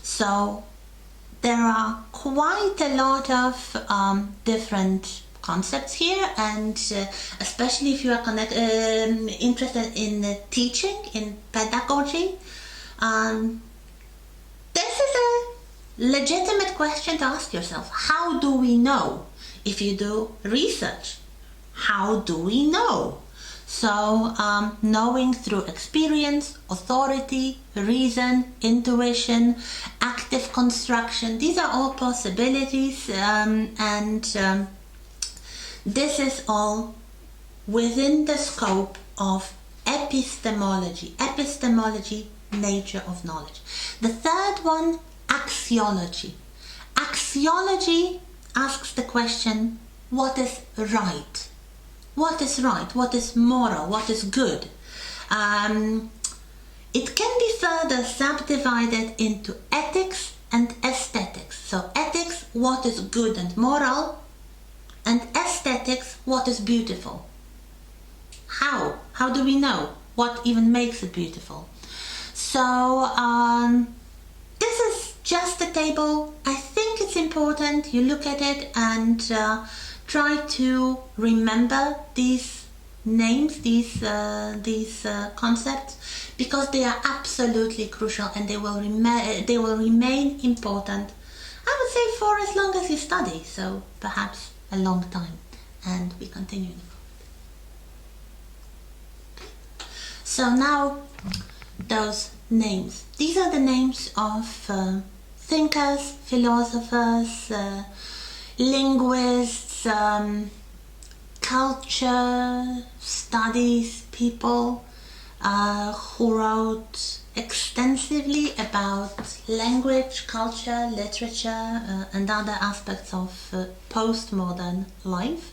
So there are quite a lot of different concepts here, and especially if you are interested in teaching, in pedagogy, this is a legitimate question to ask yourself. How do we know? If you do research, how do we know? So knowing through experience, authority, reason, intuition, active construction, these are all possibilities, and this is all within the scope of epistemology. Epistemology, nature of knowledge. The third one, axiology. Axiology asks the question, what is right? What is right? What is moral? What is good? It can be further subdivided into ethics and aesthetics. So ethics, what is good and moral, and aesthetics, what is beautiful. How? How do we know? What even makes it beautiful? So this is just a table. I think it's important you look at it and try to remember these names, these concepts, because they are absolutely crucial, and they will remain important, I would say, for as long as you study, so perhaps a long time. And we continue. So now those names. These are the names of thinkers, philosophers, linguists, culture studies people who wrote extensively about language, culture, literature, and other aspects of postmodern life,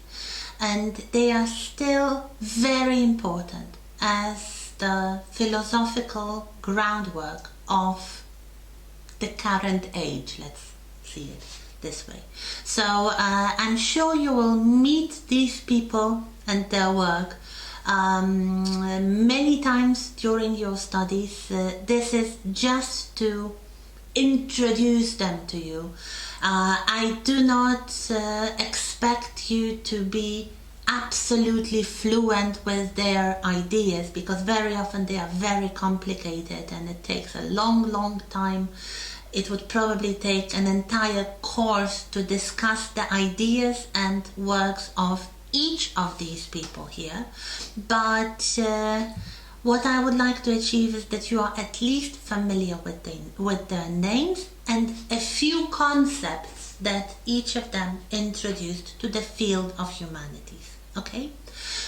and they are still very important as the philosophical groundwork of the current age. Let's see it this way. So I'm sure you will meet these people and their work many times during your studies. This is just to introduce them to you. I do not expect you to be absolutely fluent with their ideas, because very often they are very complicated and it takes a long time. It would probably take an entire course to discuss the ideas and works of each of these people here. But what I would like to achieve is that you are at least familiar with their names and a few concepts that each of them introduced to the field of humanities. Okay?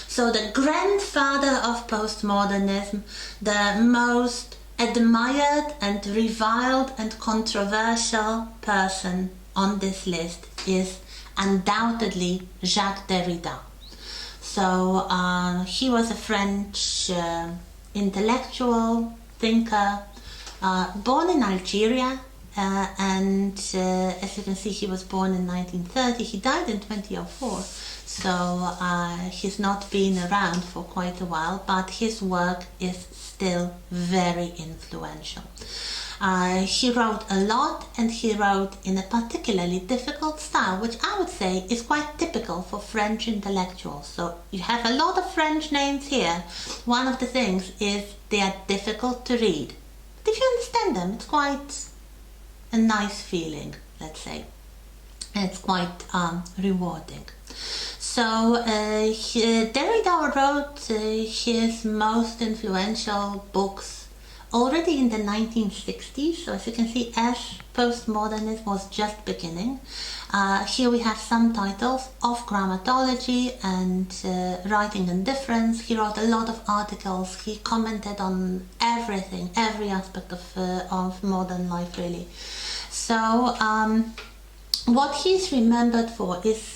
So the grandfather of postmodernism, the most admired and reviled and controversial person on this list, is undoubtedly Jacques Derrida. So he was a French intellectual, thinker, born in Algeria, and as you can see, he was born in 1930. He died in 2004, so he's not been around for quite a while, but his work is still very influential. He wrote a lot, and he wrote in a particularly difficult style, which I would say is quite typical for French intellectuals. So you have a lot of French names here. One of the things is they are difficult to read. But if you understand them, it's quite a nice feeling, let's say. And it's quite rewarding. So Derrida wrote his most influential books already in the 1960s. So as you can see, as postmodernism was just beginning, here we have some titles of grammatology and writing and difference. He wrote a lot of articles. He commented on everything, every aspect of modern life, really. So what he's remembered for is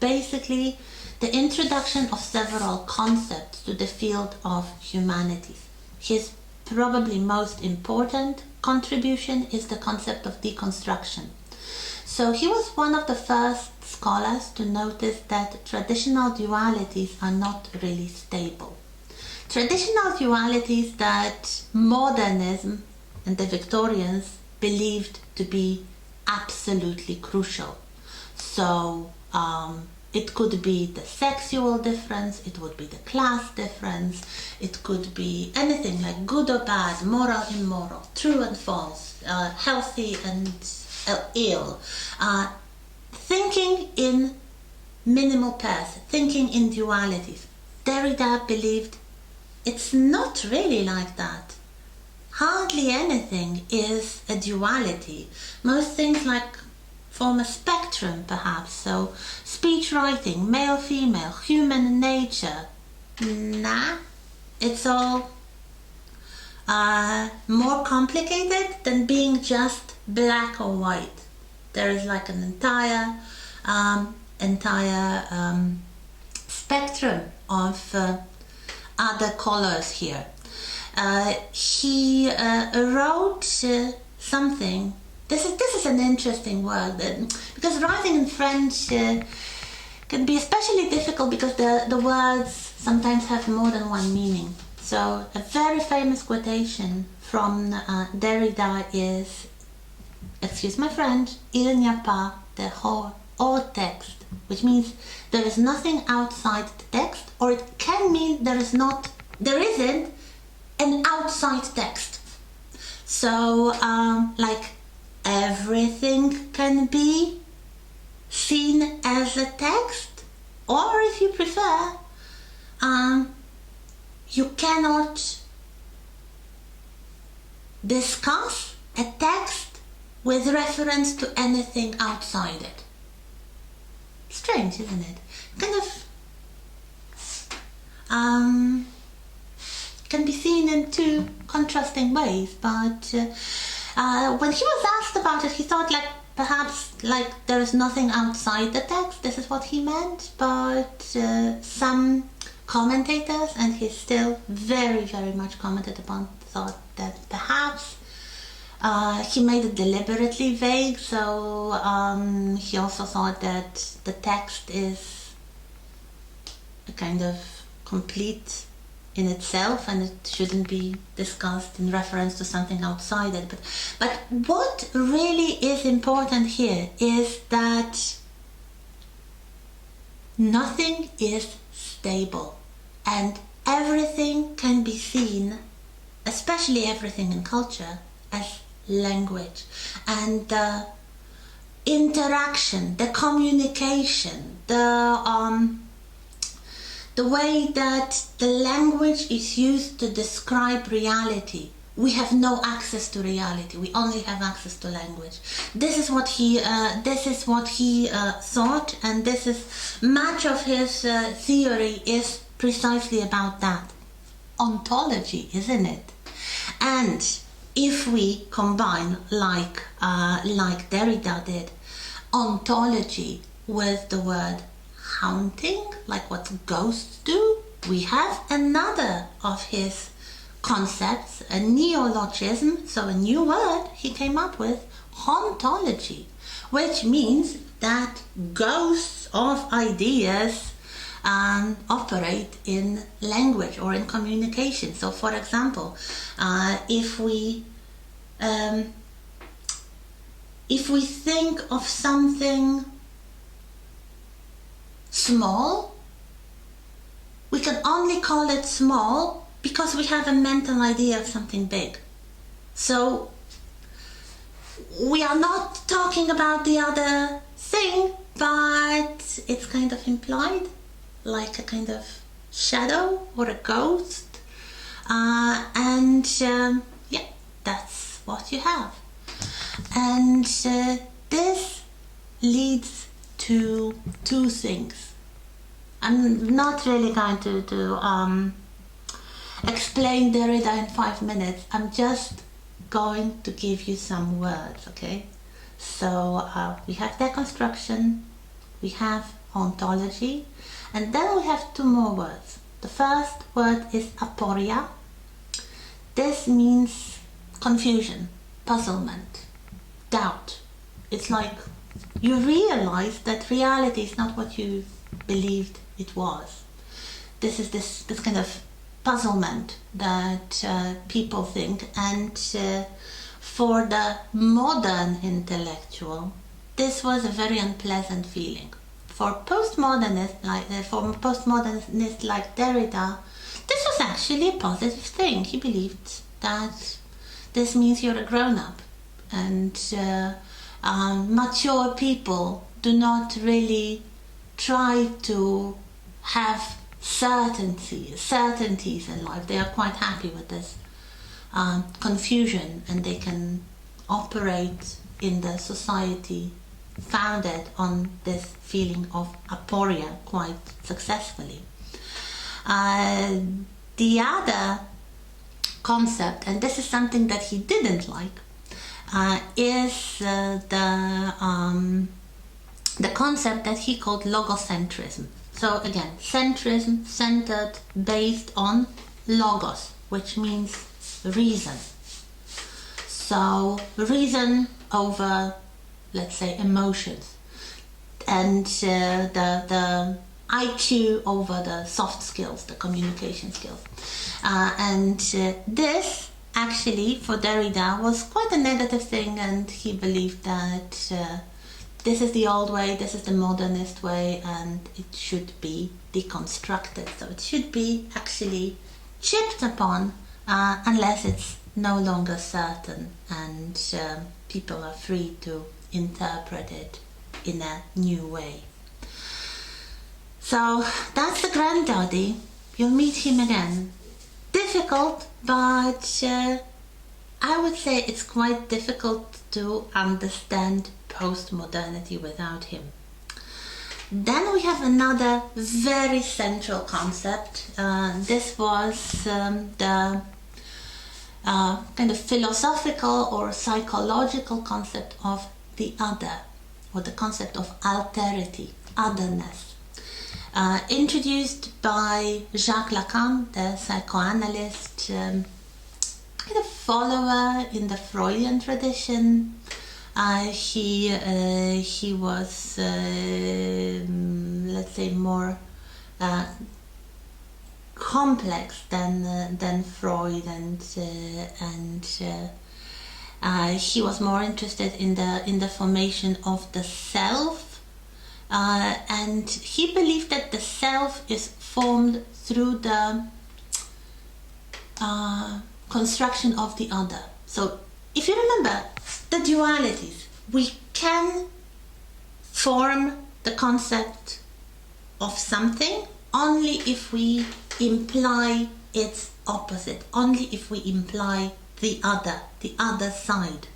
basically the introduction of several concepts to the field of humanities. His probably most important contribution is the concept of deconstruction. So he was one of the first scholars to notice that traditional dualities are not really stable. Traditional dualities that modernism and the Victorians believed to be absolutely crucial. So it could be the sexual difference, it would be the class difference, it could be anything like good or bad, moral, immoral, true and false, healthy and ill. Thinking in minimal pairs, thinking in dualities. Derrida believed it's not really like that. Hardly anything is a duality. Most things form a spectrum, perhaps. So speech writing, male, female, human nature. Nah, it's all more complicated than being just black or white. There is like an entire spectrum of other colors here. He wrote something. This is an interesting word because writing in French can be especially difficult because the words sometimes have more than one meaning. So a very famous quotation from Derrida is, excuse my French, il n'y a pas de hors texte, which means there is nothing outside the text, or it can mean there isn't an outside text. So everything can be seen as a text, or if you prefer, you cannot discuss a text with reference to anything outside it. Strange, isn't it? Kind of can be seen in two contrasting ways, but when he was asked about it, he thought perhaps there is nothing outside the text. This is what he meant, but some commentators, and he's still very, very much commented upon, thought that perhaps he made it deliberately vague. So he also thought that the text is a kind of complete in itself, and it shouldn't be discussed in reference to something outside it. But what really is important here is that nothing is stable, and everything can be seen, especially everything in culture, as language. And the interaction, the communication, the way that the language is used to describe reality. We have no access to reality. We only have access to language. This is what he thought, and this is much of his theory is precisely about that. Ontology, isn't it? And if we combine, like Derrida did, ontology with the word haunting, like what ghosts do, we have another of his concepts, a neologism, so a new word he came up with, hauntology, which means that ghosts of ideas operate in language or in communication. So for example, if we think of something small, we can only call it small because we have a mental idea of something big. So we are not talking about the other thing, but it's kind of implied, like a kind of shadow or a ghost. Yeah, that's what you have. And this leads to two things. I'm not really going to explain Derrida in 5 minutes. I'm just going to give you some words, okay? So we have deconstruction, we have ontology, and then we have two more words. The first word is aporia. This means confusion, puzzlement, doubt. It's like you realize that reality is not what you believed it was. This is this kind of puzzlement that people think, and for the modern intellectual, this was a very unpleasant feeling. For postmodernists like Derrida, this was actually a positive thing. He believed that this means you're a grown-up, and mature people do not really try to have certainties in life. They are quite happy with this confusion, and they can operate in the society founded on this feeling of aporia quite successfly. The other concept, and this is something that he didn't like, is the concept that he called logocentrism. So again, centrism, centered, based on logos, which means reason. So reason over, let's say, emotions, and the IQ over the soft skills, the communication skills. This actually for Derrida was quite a negative thing, and he believed that this is the old way, this is the modernist way, and it should be deconstructed. So it should be actually chipped upon unless it's no longer certain, and people are free to interpret it in a new way. So that's the granddaddy. You'll meet him again. Difficult, but I would say it's quite difficult to understand postmodernity without him. Then we have another very central concept. This was the kind of philosophical or psychological concept of the other, or the concept of alterity, otherness. Introduced by Jacques Lacan, the psychoanalyst, kind of follower in the Freudian tradition. He was, let's say, more complex than Freud, and he was more interested in the formation of the self. And he believed that the self is formed through the construction of the other. So if you remember the dualities, we can form the concept of something only if we imply its opposite, only if we imply the other side.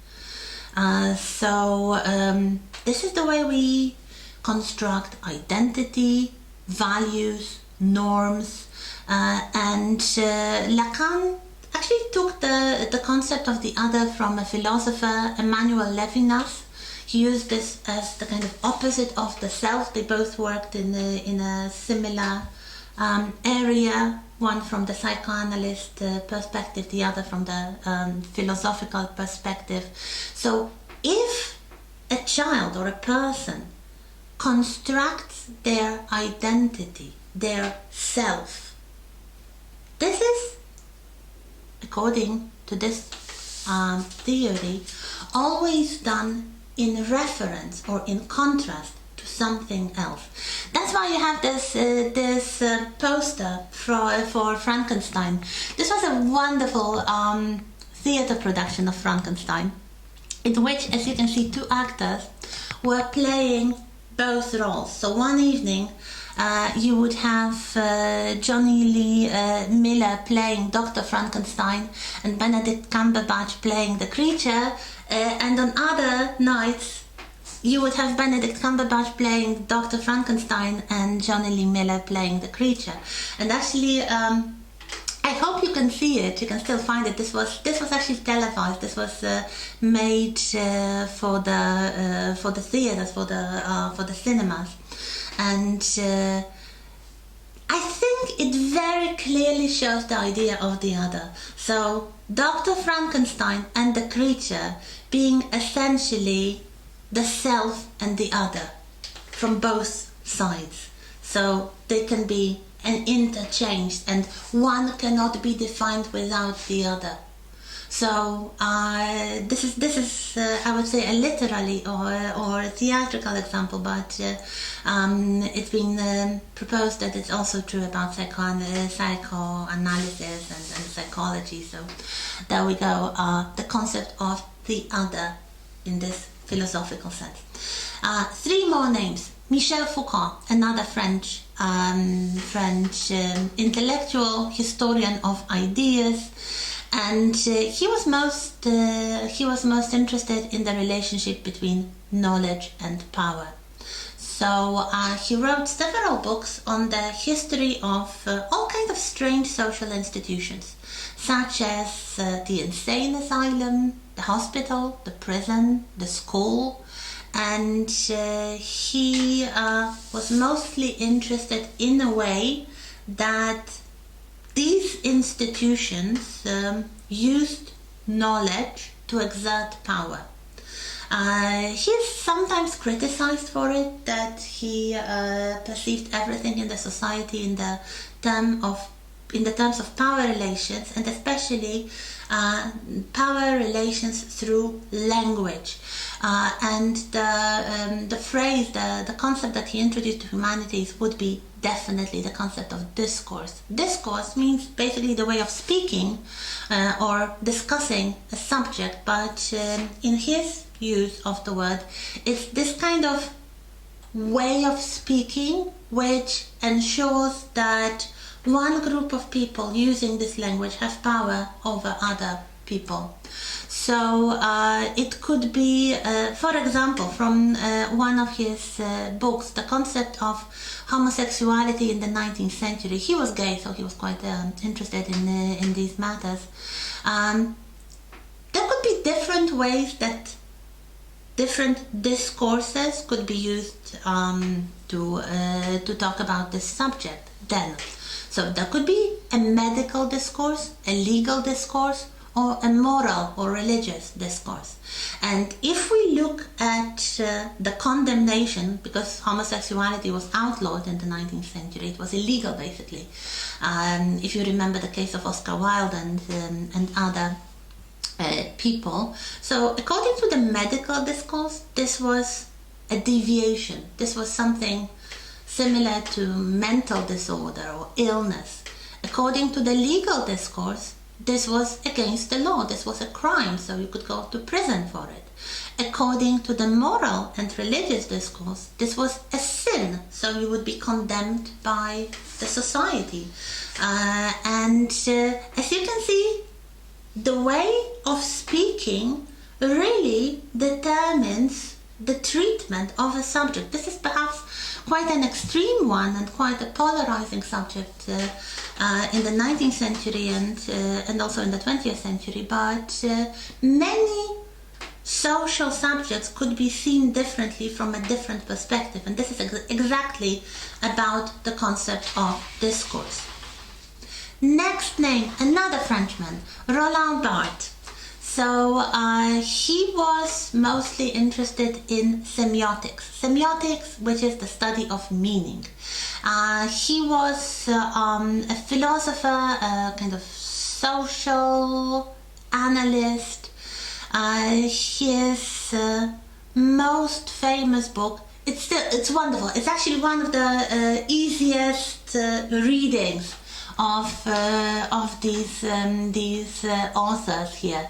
This is the way we construct identity, values, norms, and Lacan actually took the concept of the other from a philosopher, Emmanuel Levinas. He used this as the kind of opposite of the self. They both worked in a similar area, one from the psychoanalyst perspective, the other from the philosophical perspective. So if a child or a person constructs their identity, their self, this is, according to this theory, always done in reference or in contrast to something else. That's why you have this poster for Frankenstein. This was a wonderful theater production of Frankenstein, in which, as you can see, two actors were playing both roles. So one evening you would have Johnny Lee Miller playing Dr. Frankenstein and Benedict Cumberbatch playing the creature, and on other nights you would have Benedict Cumberbatch playing Dr. Frankenstein and Johnny Lee Miller playing the creature. And actually I hope you can see it. You can still find it. This was actually televised. This was made for the theaters, for the cinemas, and I think it very clearly shows the idea of the other. So Dr. Frankenstein and the creature being essentially the self and the other from both sides. So they can be and interchanged, and one cannot be defined without the other. So this is I would say a literary or a theatrical example, but it's been proposed that it's also true about psychoanalysis and psychology. So there we go. The concept of the other in this philosophical sense. Three more names. Michel Foucault, another French intellectual, historian of ideas. And he was most interested in the relationship between knowledge and power. So he wrote several books on the history of all kinds of strange social institutions, such as the insane asylum, the hospital, the prison, the school. And he was mostly interested in a way that these institutions used knowledge to exert power. He is sometimes criticized for it, that he perceived everything in the society in the terms of power relations, and especially power relations through language. And the phrase, the concept that he introduced to humanities would be definitely the concept of discourse. Discourse means basically the way of speaking or discussing a subject, but in his use of the word, it's this kind of way of speaking which ensures that one group of people using this language have power over other people. So it could be, for example, from one of his books, the concept of homosexuality in the 19th century. He was gay, so he was quite interested in these matters. There could be different ways that different discourses could be used to talk about this subject then. So there could be a medical discourse, a legal discourse, or a moral or religious discourse. And if we look at the condemnation, because homosexuality was outlawed in the 19th century, it was illegal basically. If you remember the case of Oscar Wilde and other people. So according to the medical discourse, this was a deviation. This was something similar to mental disorder or illness. According to the legal discourse, this was against the law. This was a crime, so you could go to prison for it. According to the moral and religious discourse, this was a sin, so you would be condemned by the society. And as you can see, the way of speaking really determines the treatment of a subject. This is perhaps quite an extreme one and quite a polarizing subject in the 19th century and also in the 20th century, but many social subjects could be seen differently from a different perspective, and this is exactly about the concept of discourse. Next name, another Frenchman, Roland Barthes. So he was mostly interested in semiotics. Semiotics, which is the study of meaning. He was a philosopher, a kind of social analyst. His most famous book, it's wonderful. It's actually one of the easiest readings of these authors here.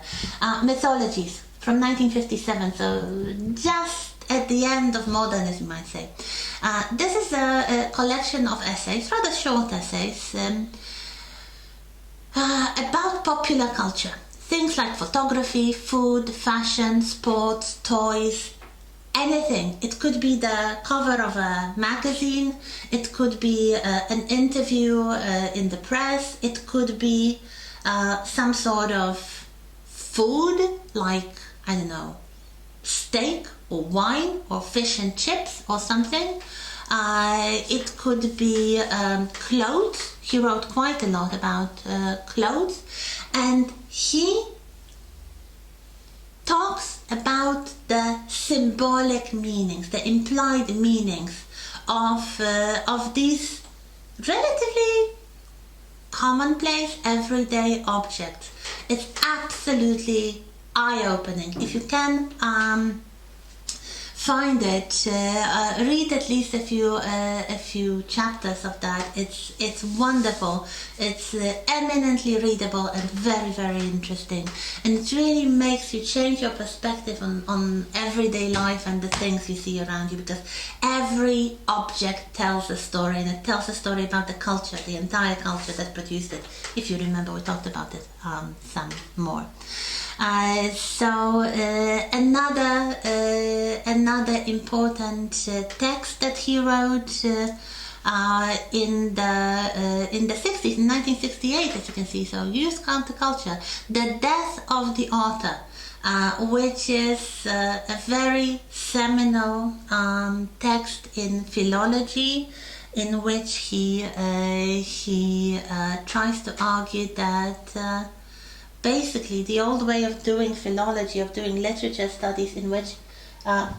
Mythologies from 1957, so just at the end of modernism, you might say. This is a collection of essays, rather short essays, about popular culture. Things like photography, food, fashion, sports, toys, anything. It could be the cover of a magazine, it could be an interview in the press, it could be some sort of food like, I don't know, steak or wine or fish and chips or something. It could be clothes. He wrote quite a lot about clothes, and he talks about the symbolic meanings, the implied meanings of these relatively commonplace, everyday objects. It's absolutely eye-opening. If you can find it, read at least a few chapters of that. It's wonderful. It's eminently readable and very, very interesting, and it really makes you change your perspective on everyday life and the things you see around you, because every object tells a story, and it tells a story about the culture, the entire culture that produced it. If you remember, we talked about it some more. Another important text that he wrote in the 60s, in 1968, as you can see. So, Youth Counterculture, The Death of the Author, which is a very seminal text in philology, in which he tries to argue that basically the old way of doing philology, of doing literature studies, in which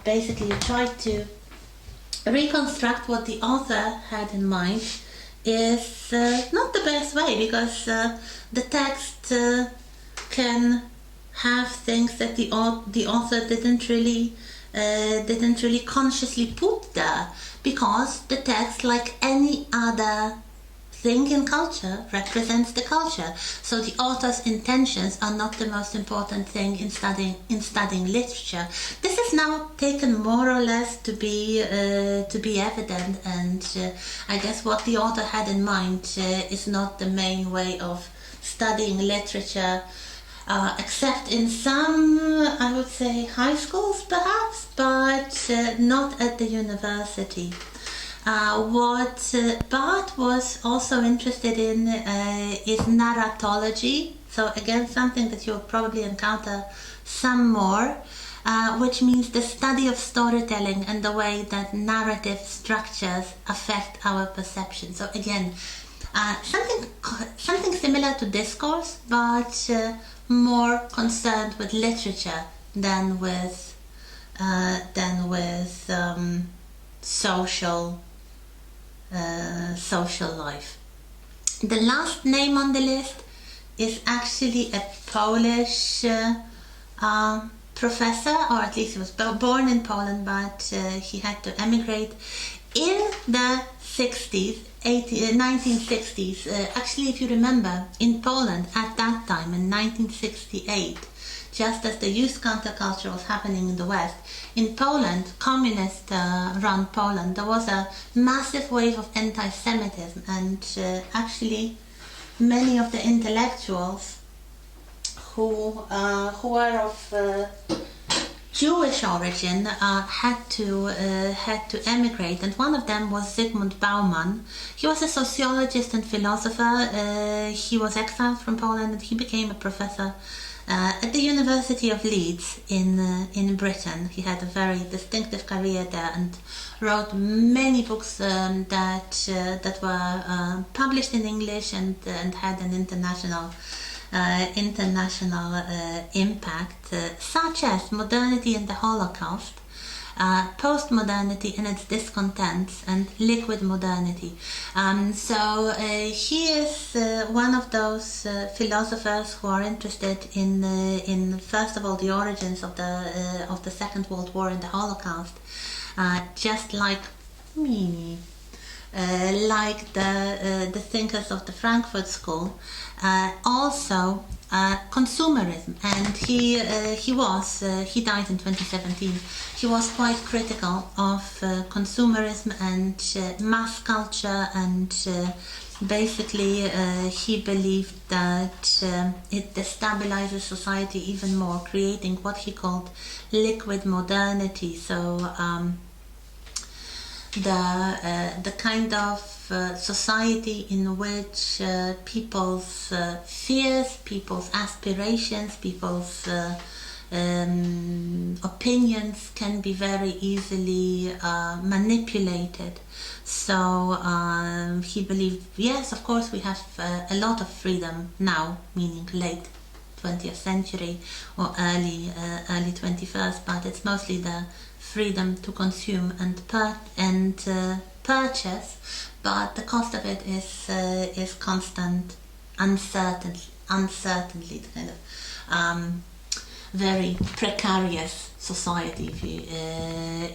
basically you try to reconstruct what the author had in mind, is not the best way, because the text can have things that the author didn't really consciously put there, because the text, like any other thing in culture, represents the culture. So the author's intentions are not the most important thing in studying literature. This is now taken more or less to be evident, and I guess what the author had in mind is not the main way of studying literature, except in some, I would say, high schools perhaps, but not at the university. What Barth was also interested in is narratology. So again, something that you'll probably encounter some more, which means the study of storytelling and the way that narrative structures affect our perception. So again, something similar to discourse, but more concerned with literature than with social life. The last name on the list is actually a Polish professor, or at least he was born in Poland, but he had to emigrate in the 1960s. Actually, if you remember, in Poland at that time, in 1968, just as the youth counterculture was happening in the West, in Poland, communist-run Poland, there was a massive wave of anti-Semitism, and actually many of the intellectuals who were of Jewish origin had to emigrate, and one of them was Zygmunt Bauman. He was a sociologist and philosopher. He was exiled from Poland, and he became a professor at the University of Leeds in Britain. He had a very distinctive career there and wrote many books that were published in English and had an international impact, such as Modernity and the Holocaust, Postmodernity and its Discontents, and Liquid Modernity. So he is one of those philosophers who are interested in first of all the origins of the Second World War and the Holocaust, just like me. Like the thinkers of the Frankfurt School, also consumerism, and he died in 2017. He was quite critical of consumerism and mass culture, and basically he believed that it destabilizes society even more, creating what he called liquid modernity. So the kind of society in which people's fears, people's aspirations, people's opinions can be very easily manipulated. So he believed, yes, of course we have a lot of freedom now, meaning late 20th century or early 21st, but it's mostly the freedom to consume and purchase, but the cost of it is constant uncertainty, kind of very precarious society,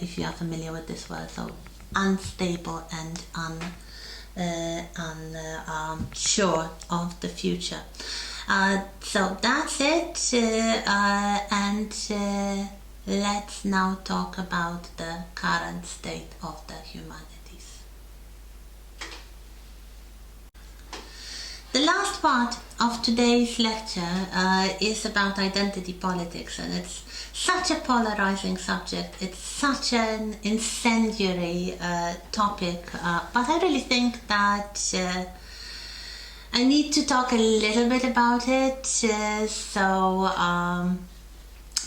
if you are familiar with this word. So unstable and unsure of the future. So that's it, and let's now talk about the current state of the humanities. The last part of today's lecture is about identity politics, and it's such a polarizing subject, it's such an incendiary topic, but I really think that I need to talk a little bit about it, so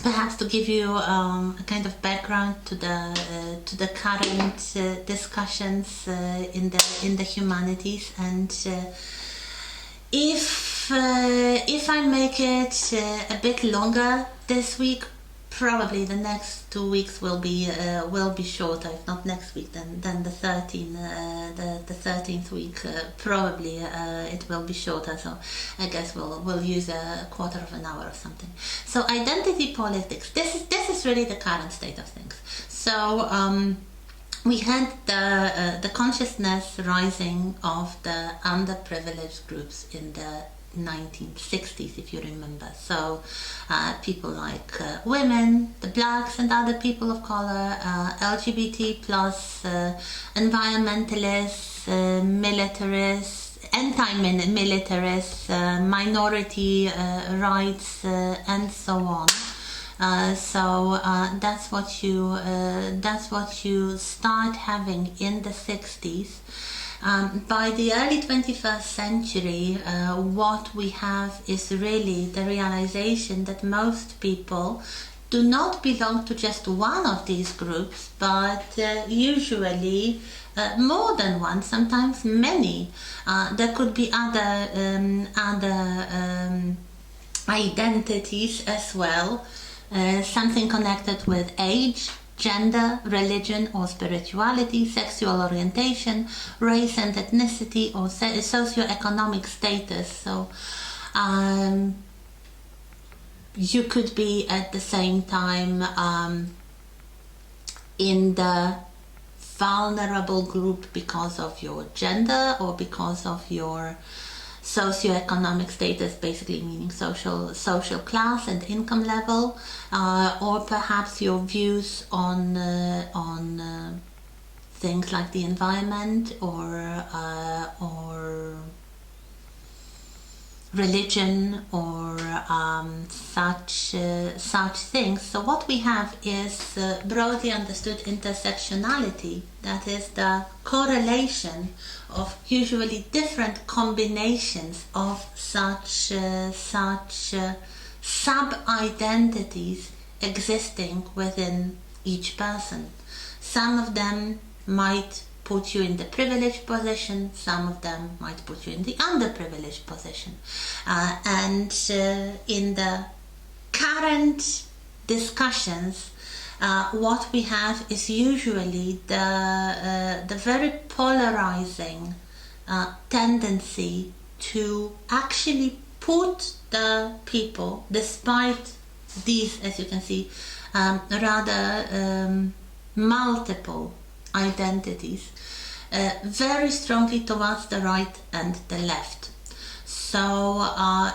perhaps to give you a kind of background to the current discussions in the humanities, and if I make it a bit longer this week, probably the next 2 weeks will be shorter. If not next week, then the 13th week probably it will be shorter. So I guess we'll use a quarter of an hour or something. So identity politics. This is really the current state of things. So we had the consciousness rising of the underprivileged groups in the 1960s, if you remember. So people like women, the blacks and other people of color, LGBT plus, environmentalists, militarists, anti-militarists, minority rights, and so on. So that's what you start having in the 60s. By the early 21st century, what we have is really the realization that most people do not belong to just one of these groups, but usually more than one, sometimes many. There could be other identities as well, something connected with age, gender, religion or spirituality, sexual orientation, race and ethnicity, or socioeconomic status. So you could be at the same time in the vulnerable group because of your gender or because of your socioeconomic status, basically meaning social class and income level, or perhaps your views on things like the environment or religion or such things. So what we have is broadly understood intersectionality, that is the correlation of usually different combinations of such sub-identities existing within each person. Some of them might put you in the privileged position, some of them might put you in the underprivileged position. And in the current discussions, what we have is usually the very polarizing tendency to actually put the people, despite these, as you can see, rather multiple identities, very strongly towards the right and the left. So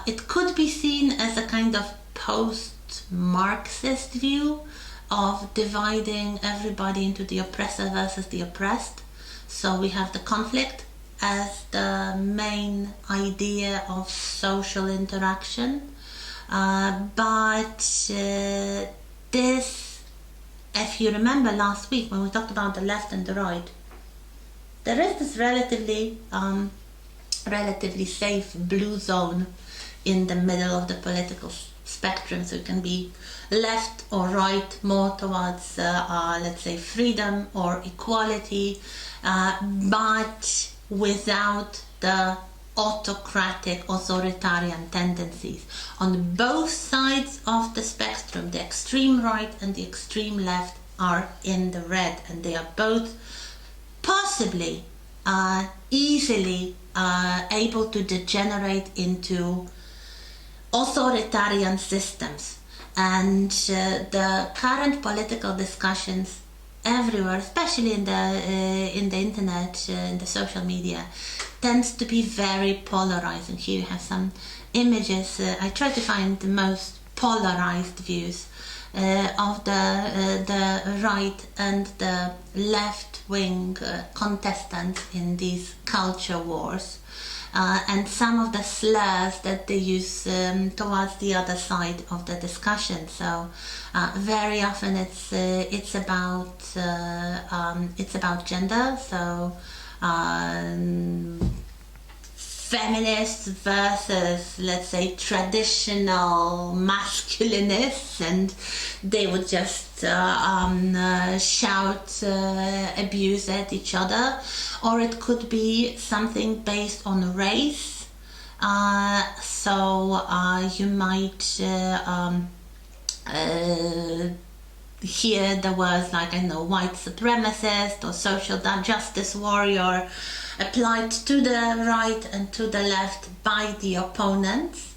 it could be seen as a kind of post-Marxist view of dividing everybody into the oppressor versus the oppressed. So we have the conflict as the main idea of social interaction, but this, if you remember last week when we talked about the left and the right, there is this relatively safe blue zone in the middle of the political spectrum. So it can be left or right, more towards let's say freedom or equality, but without the autocratic, authoritarian tendencies. On both sides of the spectrum, the extreme right and the extreme left, are in the red, and they are both possibly easily able to degenerate into authoritarian systems. And the current political discussions everywhere, especially in the internet, in the social media, tends to be very polarizing. Here you have some images. I try to find the most polarized views of the right and the left-wing contestants in these culture wars. And some of the slurs that they use towards the other side of the discussion. So very often it's about gender. So feminists versus, let's say, traditional masculinists, and they would just shout abuse at each other. Or it could be something based on race. So you might hear the words like, I know, white supremacist or social justice warrior applied to the right and to the left by the opponents.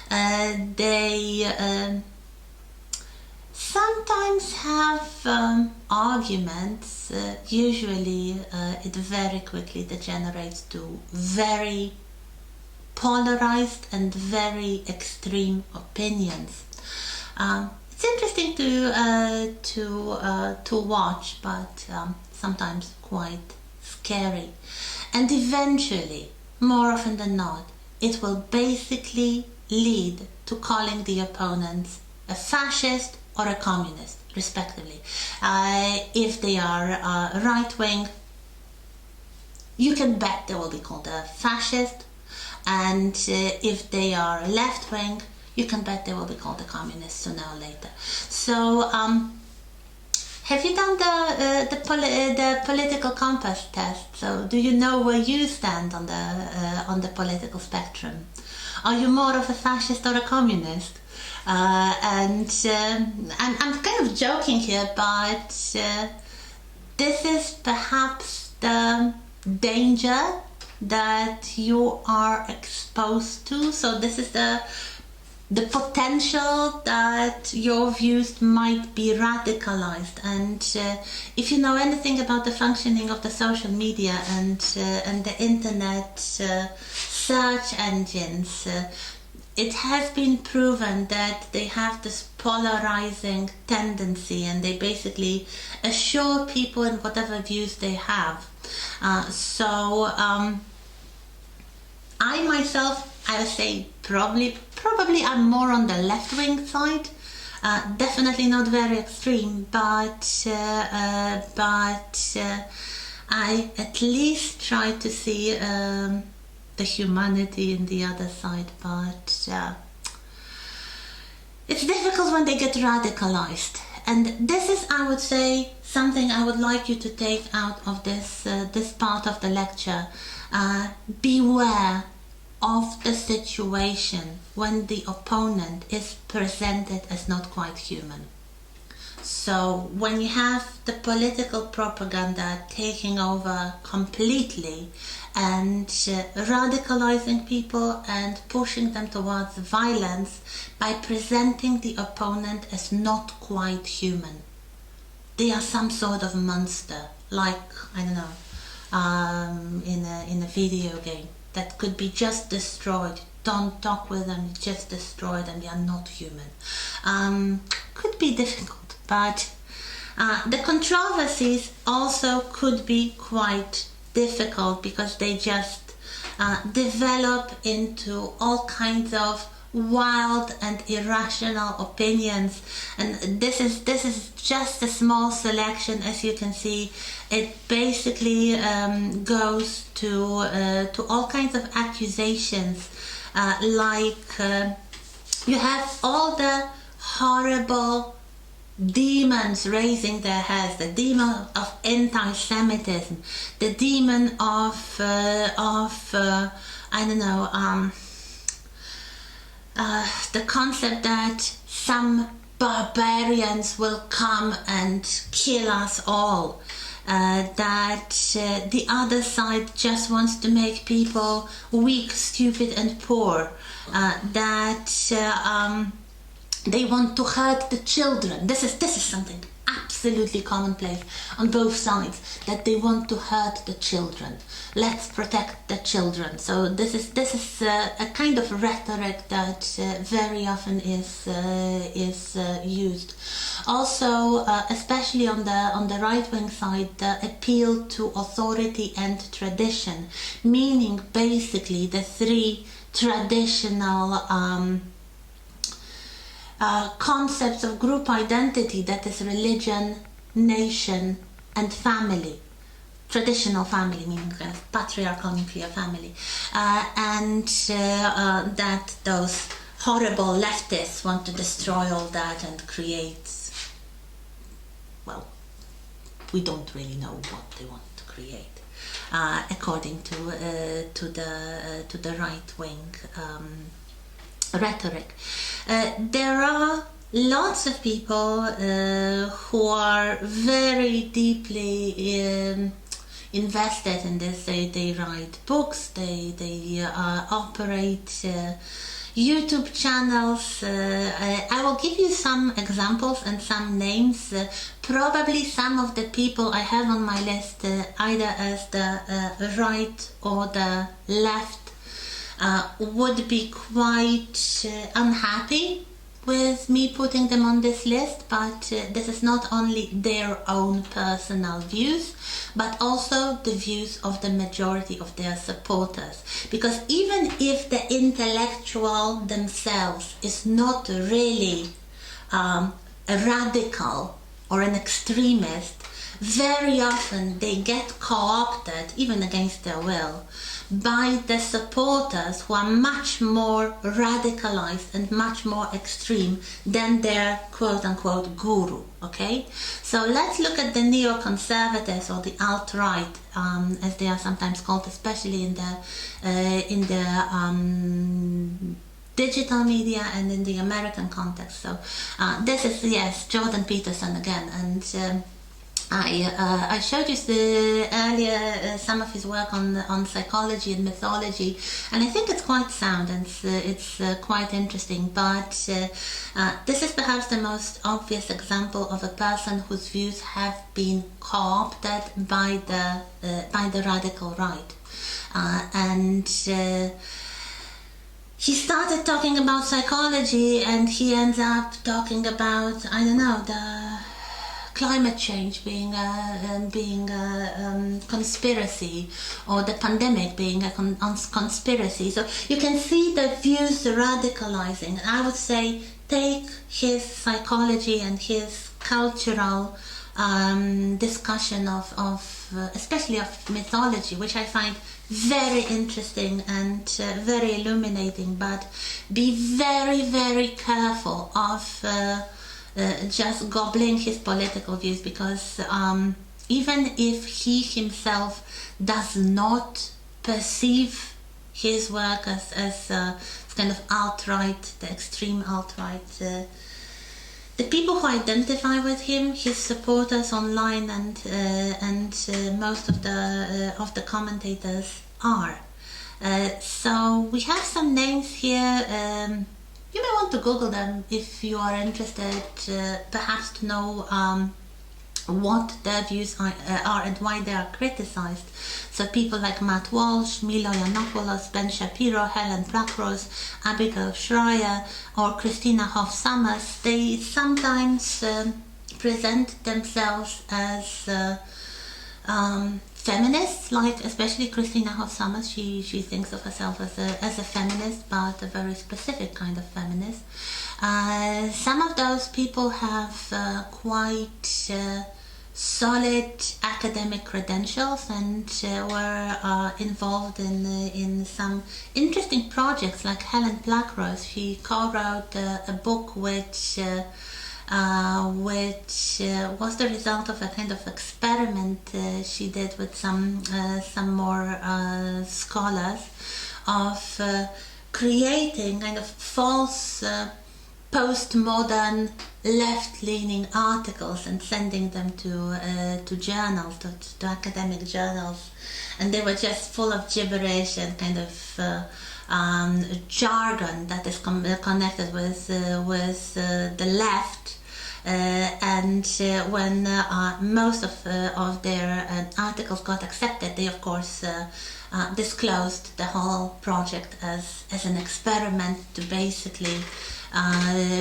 They sometimes have arguments. Usually it very quickly degenerates to very polarized and very extreme opinions. It's interesting to watch, but sometimes quite scary. And eventually, more often than not, it will basically lead to calling the opponents a fascist or a communist, respectively. If they are right-wing, you can bet they will be called a fascist, and if they are left-wing, you can bet they will be called a communist sooner or later. So, have you done the political compass test? So, do you know where you stand on the political spectrum? Are you more of a fascist or a communist? I'm kind of joking here, but this is perhaps the danger that you are exposed to. So this is the potential that your views might be radicalized. And if you know anything about the functioning of the social media and the internet search engines, it has been proven that they have this polarizing tendency, and they basically assure people in whatever views they have. I myself, I would say probably I'm more on the left-wing side. Definitely not very extreme, but I at least try to see the humanity in the other side. But it's difficult when they get radicalized. And this is, I would say, something I would like you to take out of this part of the lecture. Beware of the situation when the opponent is presented as not quite human. So when you have the political propaganda taking over completely and radicalizing people and pushing them towards violence by presenting the opponent as not quite human. They are some sort of monster, like, I don't know, in a video game that could be just destroyed. Don't talk with them, just destroy them, they are not human. Could be difficult, but the controversies also could be quite difficult because they just develop into all kinds of wild and irrational opinions, and this is just a small selection. As you can see, it basically goes to all kinds of accusations, like you have all the horrible demons raising their heads, the demon of anti-Semitism, the demon of I don't know, the concept that some barbarians will come and kill us all, that the other side just wants to make people weak, stupid and poor, that they want to hurt the children. This is something absolutely commonplace on both sides, that they want to hurt the children. Let's protect the children. So this is a kind of rhetoric that very often is used. Also, especially on the right-wing side, the appeal to authority and tradition, meaning basically the three traditional concepts of group identity, that is religion, nation and family. Traditional family, meaning kind of patriarchal nuclear family, and that those horrible leftists want to destroy all that and create, well, we don't really know what they want to create, according to the right wing rhetoric. There are lots of people who are very deeply invested in this. They write books, they operate YouTube channels. I will give you some examples and some names. Probably some of the people I have on my list, either as the right or the left, would be quite unhappy with me putting them on this list, but this is not only their own personal views, but also the views of the majority of their supporters. Because even if the intellectual themselves is not really a radical or an extremist, very often they get co-opted, even against their will, by the supporters who are much more radicalized and much more extreme than their quote-unquote guru. Okay, so let's look at the neoconservatives, or the alt-right, as they are sometimes called, especially in the digital media and in the American context. So this is, yes, Jordan Peterson again, and I showed you earlier some of his work on psychology and mythology, and I think it's quite sound and it's quite interesting, but this is perhaps the most obvious example of a person whose views have been co-opted by the radical right, and he started talking about psychology and he ends up talking about, I don't know, the climate change being a conspiracy, or the pandemic being a conspiracy. So you can see the views radicalizing. And I would say take his psychology and his cultural discussion of especially of mythology, which I find very interesting and very illuminating, but be very, very careful of just gobbling his political views, because even if he himself does not perceive his work as kind of alt-right, the extreme alt-right, the people who identify with him, his supporters online and most of the commentators are. So we have some names here. You may want to Google them if you are interested, perhaps to know what their views are and why they are criticized. So people like Matt Walsh, Milo Yiannopoulos, Ben Shapiro, Helen Blackrose, Abigail Schreier, or Christina Hoff Sommers, they sometimes present themselves as feminists, like especially Christina Hoff Sommers. She thinks of herself as a feminist, but a very specific kind of feminist. Some of those people have quite solid academic credentials and were involved in some interesting projects, like Helen Blackrose. She co-wrote a book which was the result of a kind of experiment she did with some more scholars of creating kind of false postmodern left-leaning articles and sending them to journals, to academic journals, and they were just full of gibberish and kind of jargon that is connected with the left. And when most of their articles got accepted, they of course disclosed the whole project as an experiment to basically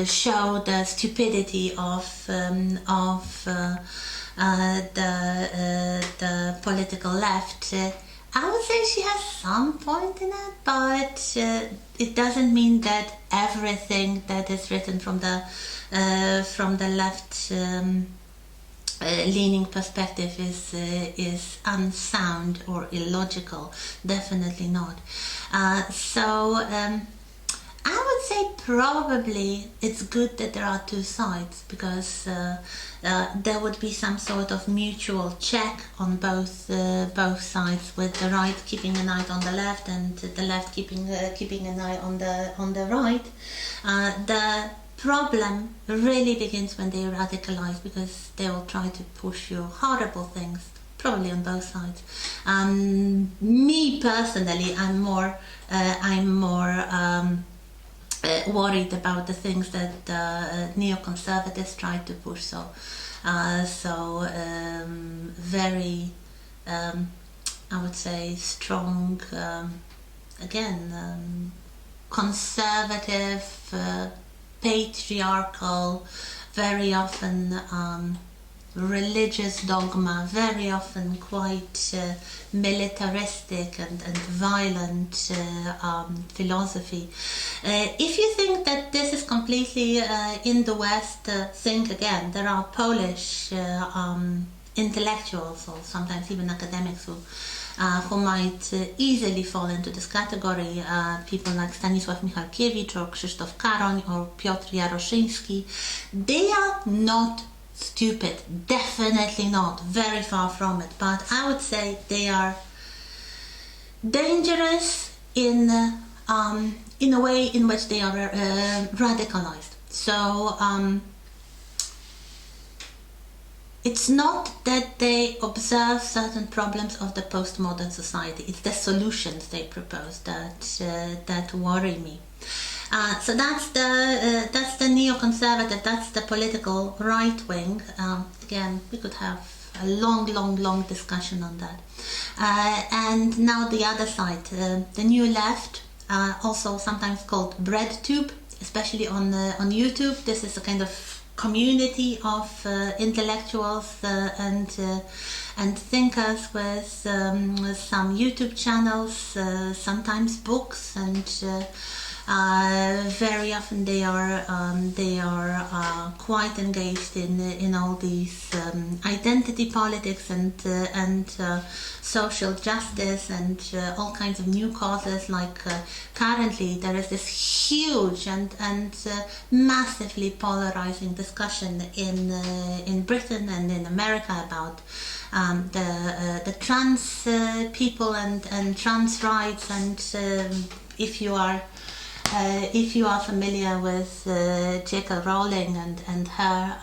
show the stupidity of the political left. I would say she has some point in it, but it doesn't mean that everything that is written from the left leaning perspective is unsound or illogical. Definitely not. I would say probably it's good that there are two sides, because there would be some sort of mutual check on both sides, with the right keeping an eye on the left and the left keeping an eye on the right. The problem really begins when they radicalize, because they will try to push you horrible things, probably on both sides. Me personally, I'm more worried about the things that neoconservatives try to push. Very, I would say, strong, conservative, patriarchal, very often religious dogma, very often quite militaristic and violent philosophy. If you think that this is completely in the West, think again. There are Polish intellectuals, or sometimes even academics, who might easily fall into this category. People like Stanisław Michalkiewicz or Krzysztof Karoń or Piotr Jaroszyński. They are not stupid, definitely not, very far from it, but I would say they are dangerous in a way in which they are radicalized. So it's not that they observe certain problems of the postmodern society, it's the solutions they propose that worry me. So that's the neoconservative, that's the political right wing. Again, we could have a long discussion on that. And now the other side, the new left, also sometimes called breadtube, especially on YouTube. This is a kind of community of intellectuals and thinkers with some YouTube channels, sometimes books, and very often they are quite engaged in all these identity politics and social justice and all kinds of new causes. Like currently there is this huge and massively polarizing discussion in Britain and in America about the trans people and trans rights, and if you are familiar with J.K. Rowling and her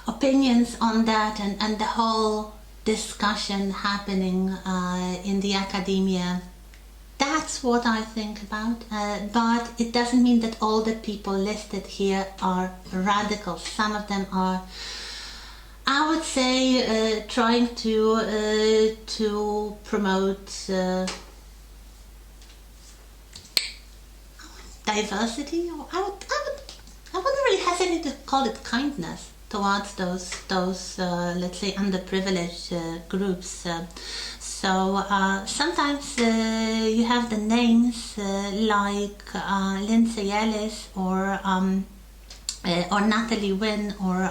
opinions on that, and the whole discussion happening in the academia, that's what I think about. But it doesn't mean that all the people listed here are radical. Some of them are, I would say, trying to promote diversity, or I wouldn't really hesitate to call it kindness towards those let's say underprivileged groups. So sometimes you have the names like Lindsay Ellis or Natalie Wynn or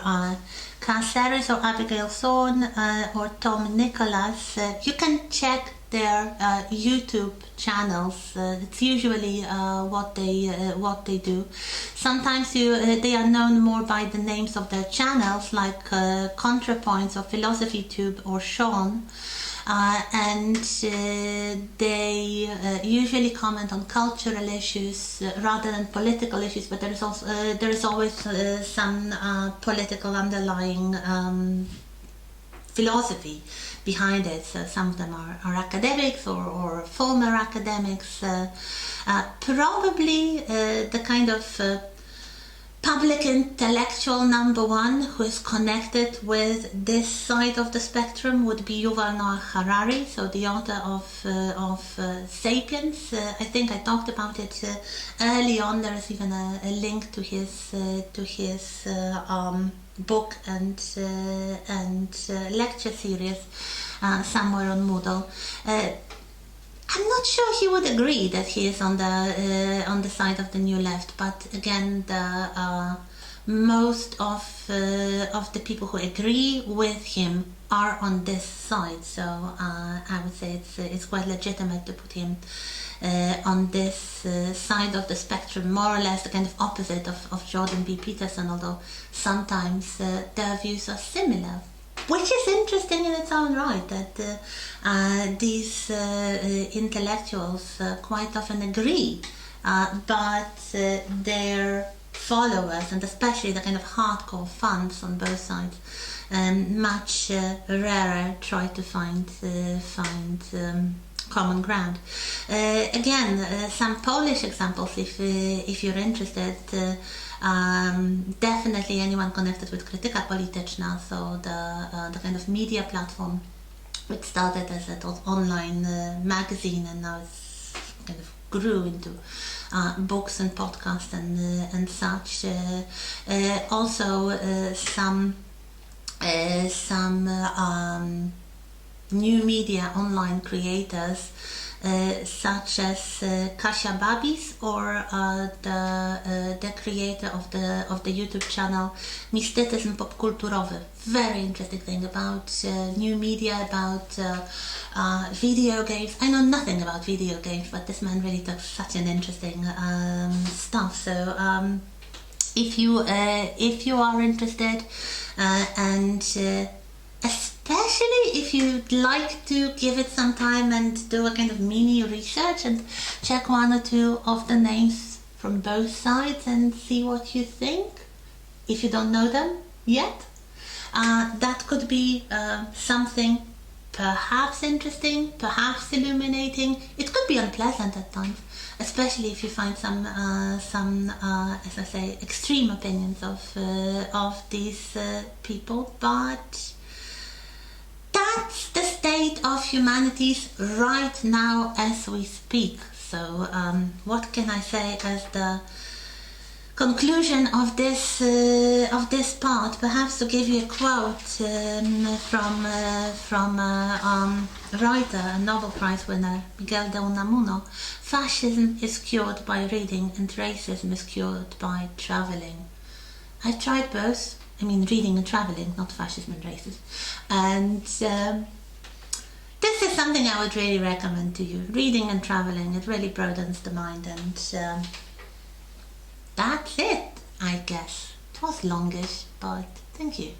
Cass Harris or Abigail Thorne or Tom Nicholas. You can check their YouTube channels. It's usually what they do. Sometimes they are known more by the names of their channels, like ContraPoints or PhilosophyTube or Sean. and they usually comment on cultural issues rather than political issues, but there is always some political underlying philosophy behind it. So some of them are academics or former academics, probably the kind of public intellectual number one who is connected with this side of the spectrum would be Yuval Noah Harari, so the author of *Sapiens*. I think I talked about it early on. There is even a link to his book and lecture series somewhere on Moodle. I'm not sure he would agree that he is on the side of the new left, but again, most of the people who agree with him are on this side. So I would say it's quite legitimate to put him on this side of the spectrum, more or less the kind of opposite of Jordan B. Peterson, although sometimes their views are similar. Which is interesting in its own right, that these intellectuals quite often agree, but their followers, and especially the kind of hardcore fans on both sides, much rarer, try to find common ground. Again, some Polish examples, if you're interested. Definitely anyone connected with Krytyka Polityczna, so the kind of media platform which started as an online magazine and now it's kind of grew into books and podcasts and such. Also some new media online creators such as Kasia Babis or the creator of the YouTube channel Mistycyzm Popkulturowy. Very interesting thing about new media, about video games. I know nothing about video games, but this man really does such an interesting stuff. So if you are interested and especially if you'd like to give it some time and do a kind of mini research and check one or two of the names from both sides and see what you think, if you don't know them yet, that could be something perhaps interesting, perhaps illuminating. It could be unpleasant at times, especially if you find some as I say, extreme opinions of these people, but that's the state of humanities right now as we speak. So what can I say as the conclusion of this part? Perhaps to give you a quote from a writer, a Nobel Prize winner, Miguel de Unamuno: "Fascism is cured by reading and racism is cured by traveling." I've tried both. I mean, reading and traveling, not fascism and racism. And this is something I would really recommend to you. Reading and traveling, it really broadens the mind, and that's it, I guess. It was longish, but thank you.